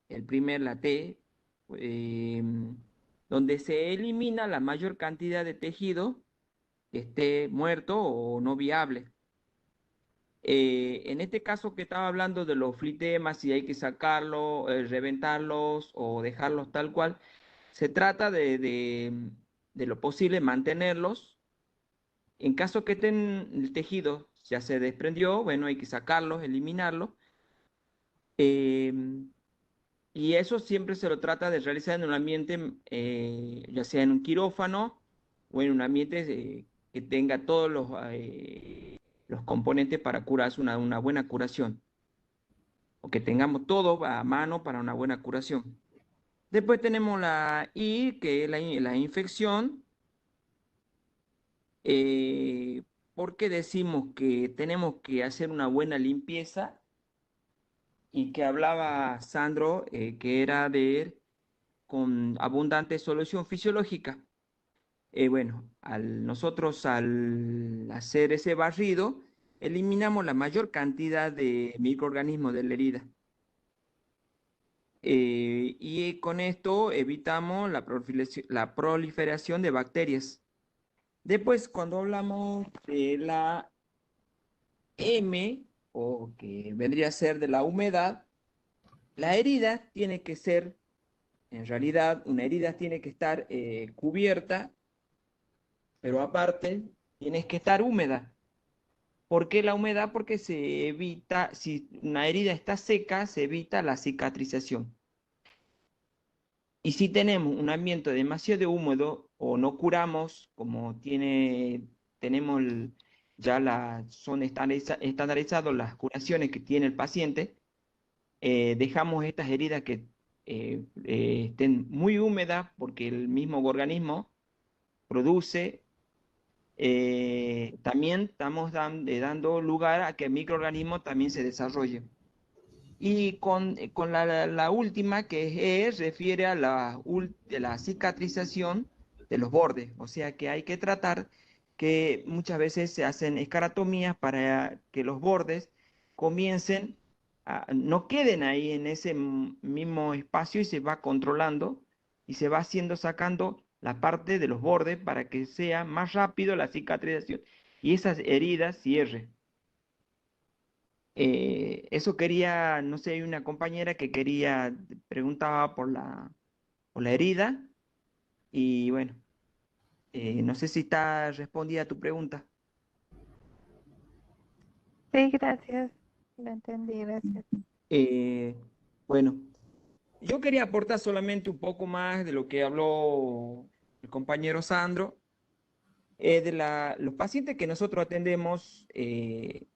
el primer, la T, eh, donde se elimina la mayor cantidad de tejido que esté muerto o no viable. En este caso que estaba hablando de los flitemas, si hay que sacarlo, reventarlos o dejarlos tal cual, se trata de lo posible mantenerlos. En caso que estén el tejido ya se desprendió, bueno, hay que sacarlos, eliminarlos. Y eso siempre se lo trata de realizar en un ambiente, ya sea en un quirófano o en un ambiente que tenga todos los componentes para curarse una buena curación. O que tengamos todo a mano para una buena curación. Después tenemos la I, que es la infección. ¿Por qué decimos que tenemos que hacer una buena limpieza? Y que hablaba Sandro, que era con abundante solución fisiológica. Bueno, nosotros al hacer ese barrido, eliminamos la mayor cantidad de microorganismos de la herida. Y con esto evitamos la proliferación de bacterias. Después, cuando hablamos de la M, o que vendría a ser de la humedad, la herida tiene que ser, en realidad, una herida tiene que estar cubierta, pero aparte, tiene que estar húmeda. ¿Por qué la humedad? Porque se evita, si una herida está seca, se evita la cicatrización. Y si tenemos un ambiente demasiado húmedo o no curamos, como tenemos son estandarizadas las curaciones que tiene el paciente, dejamos estas heridas que estén muy húmedas porque el mismo organismo produce. También estamos dando lugar a que el microorganismo también se desarrolle. Y con la última, que refiere a la cicatrización de los bordes. O sea que hay que tratar que muchas veces se hacen escaratomías para que los bordes no queden ahí en ese mismo espacio y se va controlando y se va sacando la parte de los bordes para que sea más rápido la cicatrización y esas heridas cierren. Eso quería, no sé, hay una compañera que preguntaba por la herida y bueno, no sé si está respondida a tu pregunta. Sí, gracias. Lo entendí, gracias. Bueno, yo quería aportar solamente un poco más de lo que habló el compañero Sandro, los pacientes que nosotros atendemos en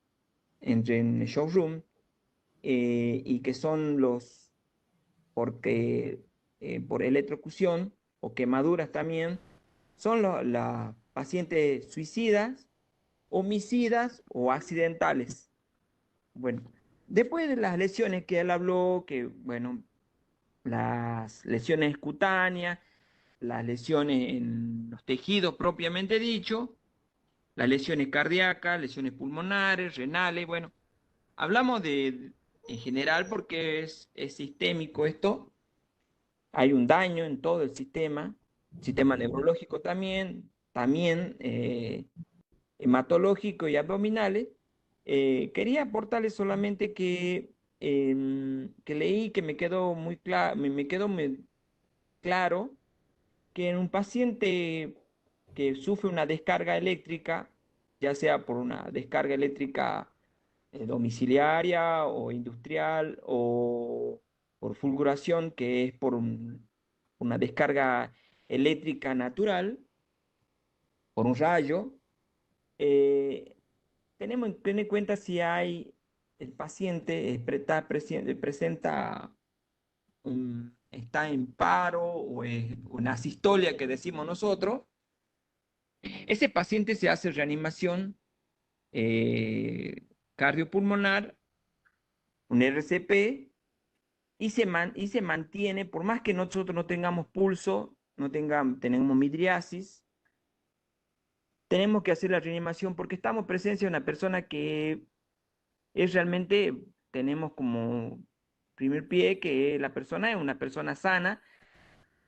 el showroom y que son por electrocución o quemaduras también, son las pacientes suicidas, homicidas o accidentales. Bueno, después de las lesiones que él habló, que bueno, las lesiones cutáneas, las lesiones en los tejidos propiamente dicho, las lesiones cardíacas, lesiones pulmonares, renales, bueno, hablamos en general porque es sistémico esto, hay un daño en todo el sistema neurológico también hematológico y abdominales. Quería aportarles solamente que leí que me quedó muy claro, me quedó claro que en un paciente que sufre una descarga eléctrica, ya sea por una descarga eléctrica domiciliaria o industrial o por fulguración, que es por una descarga eléctrica natural, por un rayo, eh, tenemos que tener en cuenta si el paciente presenta está en paro o es una asistolia que decimos nosotros. Ese paciente se hace reanimación cardiopulmonar, un RCP, y se mantiene, por más que nosotros no tengamos pulso, tenemos midriasis, tenemos que hacer la reanimación porque estamos en presencia de una persona que es realmente, tenemos como primer pie que la persona es una persona sana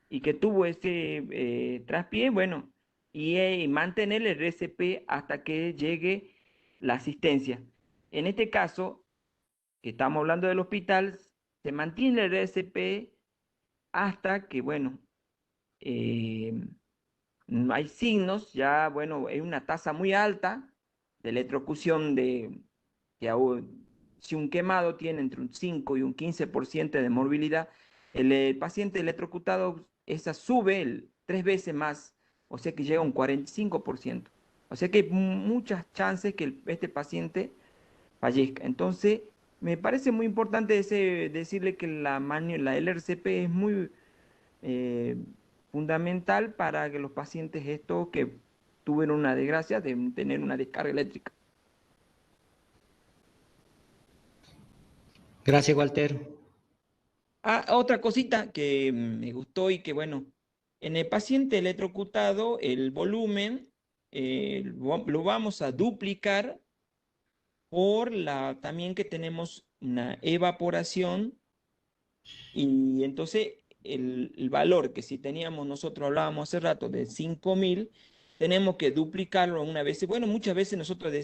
y que tuvo ese traspié, bueno, y mantener el RCP hasta que llegue la asistencia. En este caso, que estamos hablando del hospital, se mantiene el RCP hasta que, bueno, hay signos, ya, bueno, hay una tasa muy alta de electrocución si un quemado tiene entre un 5 y un 15% de morbilidad, el paciente electrocutado, esa sube 3 veces más, o sea que llega a un 45%. O sea que hay muchas chances que este paciente fallezca. Entonces, me parece muy importante decirle que la LRCP es muy eh, fundamental para que los pacientes estos que tuvieron una desgracia de tener una descarga eléctrica. Gracias, Walter. Otra cosita que me gustó y que bueno, en el paciente electrocutado el volumen lo vamos a duplicar por también que tenemos una evaporación y entonces el valor que si teníamos nosotros hablábamos hace rato de 5.000, tenemos que duplicarlo una vez. Bueno, muchas veces nosotros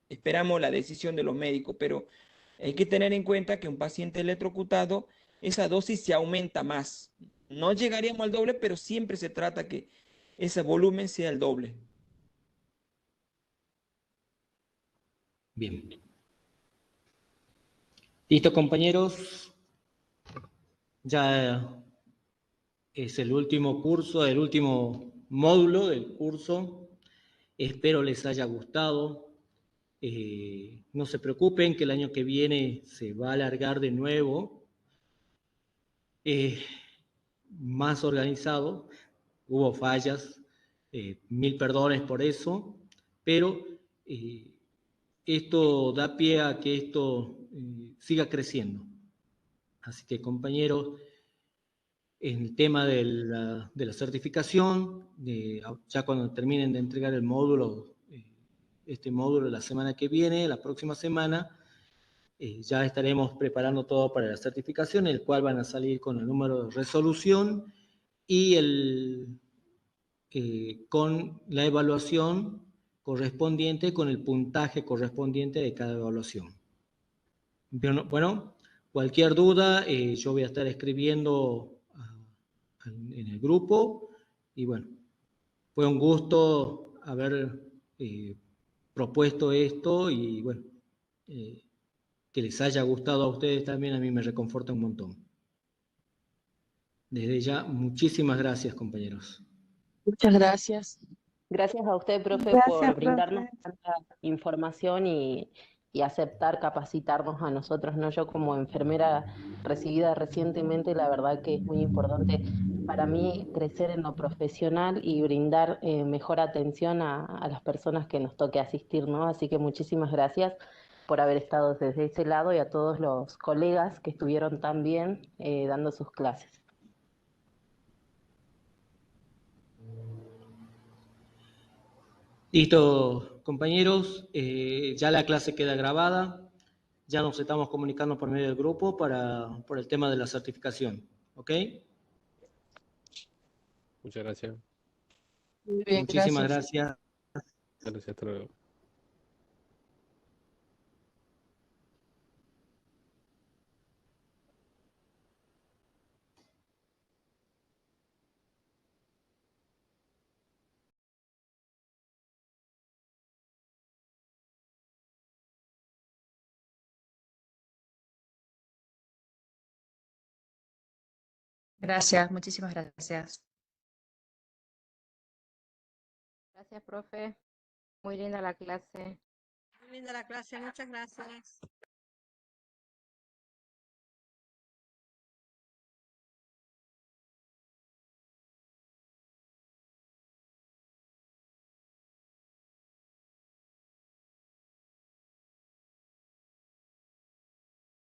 esperamos la decisión de los médicos, pero hay que tener en cuenta que un paciente electrocutado, esa dosis se aumenta más. No llegaríamos al doble, pero siempre se trata que ese volumen sea el doble. Bien. Listo, compañeros. Ya es el último curso, el último módulo del curso. Espero les haya gustado. No se preocupen que el año que viene se va a alargar de nuevo. Más organizado. Hubo fallas. 1000 perdones por eso. Pero esto da pie a que esto siga creciendo. Así que, compañeros, en el tema de la certificación, ya cuando terminen de entregar el módulo, este módulo la semana que viene, la próxima semana, ya estaremos preparando todo para la certificación, el cual van a salir con el número de resolución y con la evaluación correspondiente, con el puntaje correspondiente de cada evaluación. Bueno, cualquier duda, yo voy a estar escribiendo en el grupo y bueno, fue un gusto haber propuesto esto y bueno, que les haya gustado a ustedes también, a mí me reconforta un montón. Desde ya, muchísimas gracias, compañeros. Muchas gracias. Gracias a usted, profe, Gracias, por brindarnos profe. tanta información y aceptar capacitarnos a nosotros, ¿no? Yo como enfermera recibida recientemente, la verdad que es muy importante para mí crecer en lo profesional y brindar mejor atención a las personas que nos toque asistir, ¿no? Así que muchísimas gracias por haber estado desde ese lado y a todos los colegas que estuvieron también dando sus clases. Listo, compañeros, ya la clase queda grabada, ya nos estamos comunicando por medio del grupo por el tema de la certificación, ¿ok? Muchas gracias. Muy bien, Muchísimas gracias. gracias. Gracias, hasta luego. Gracias, muchísimas gracias. Gracias, profe. Muy linda la clase. Muy linda la clase, muchas gracias.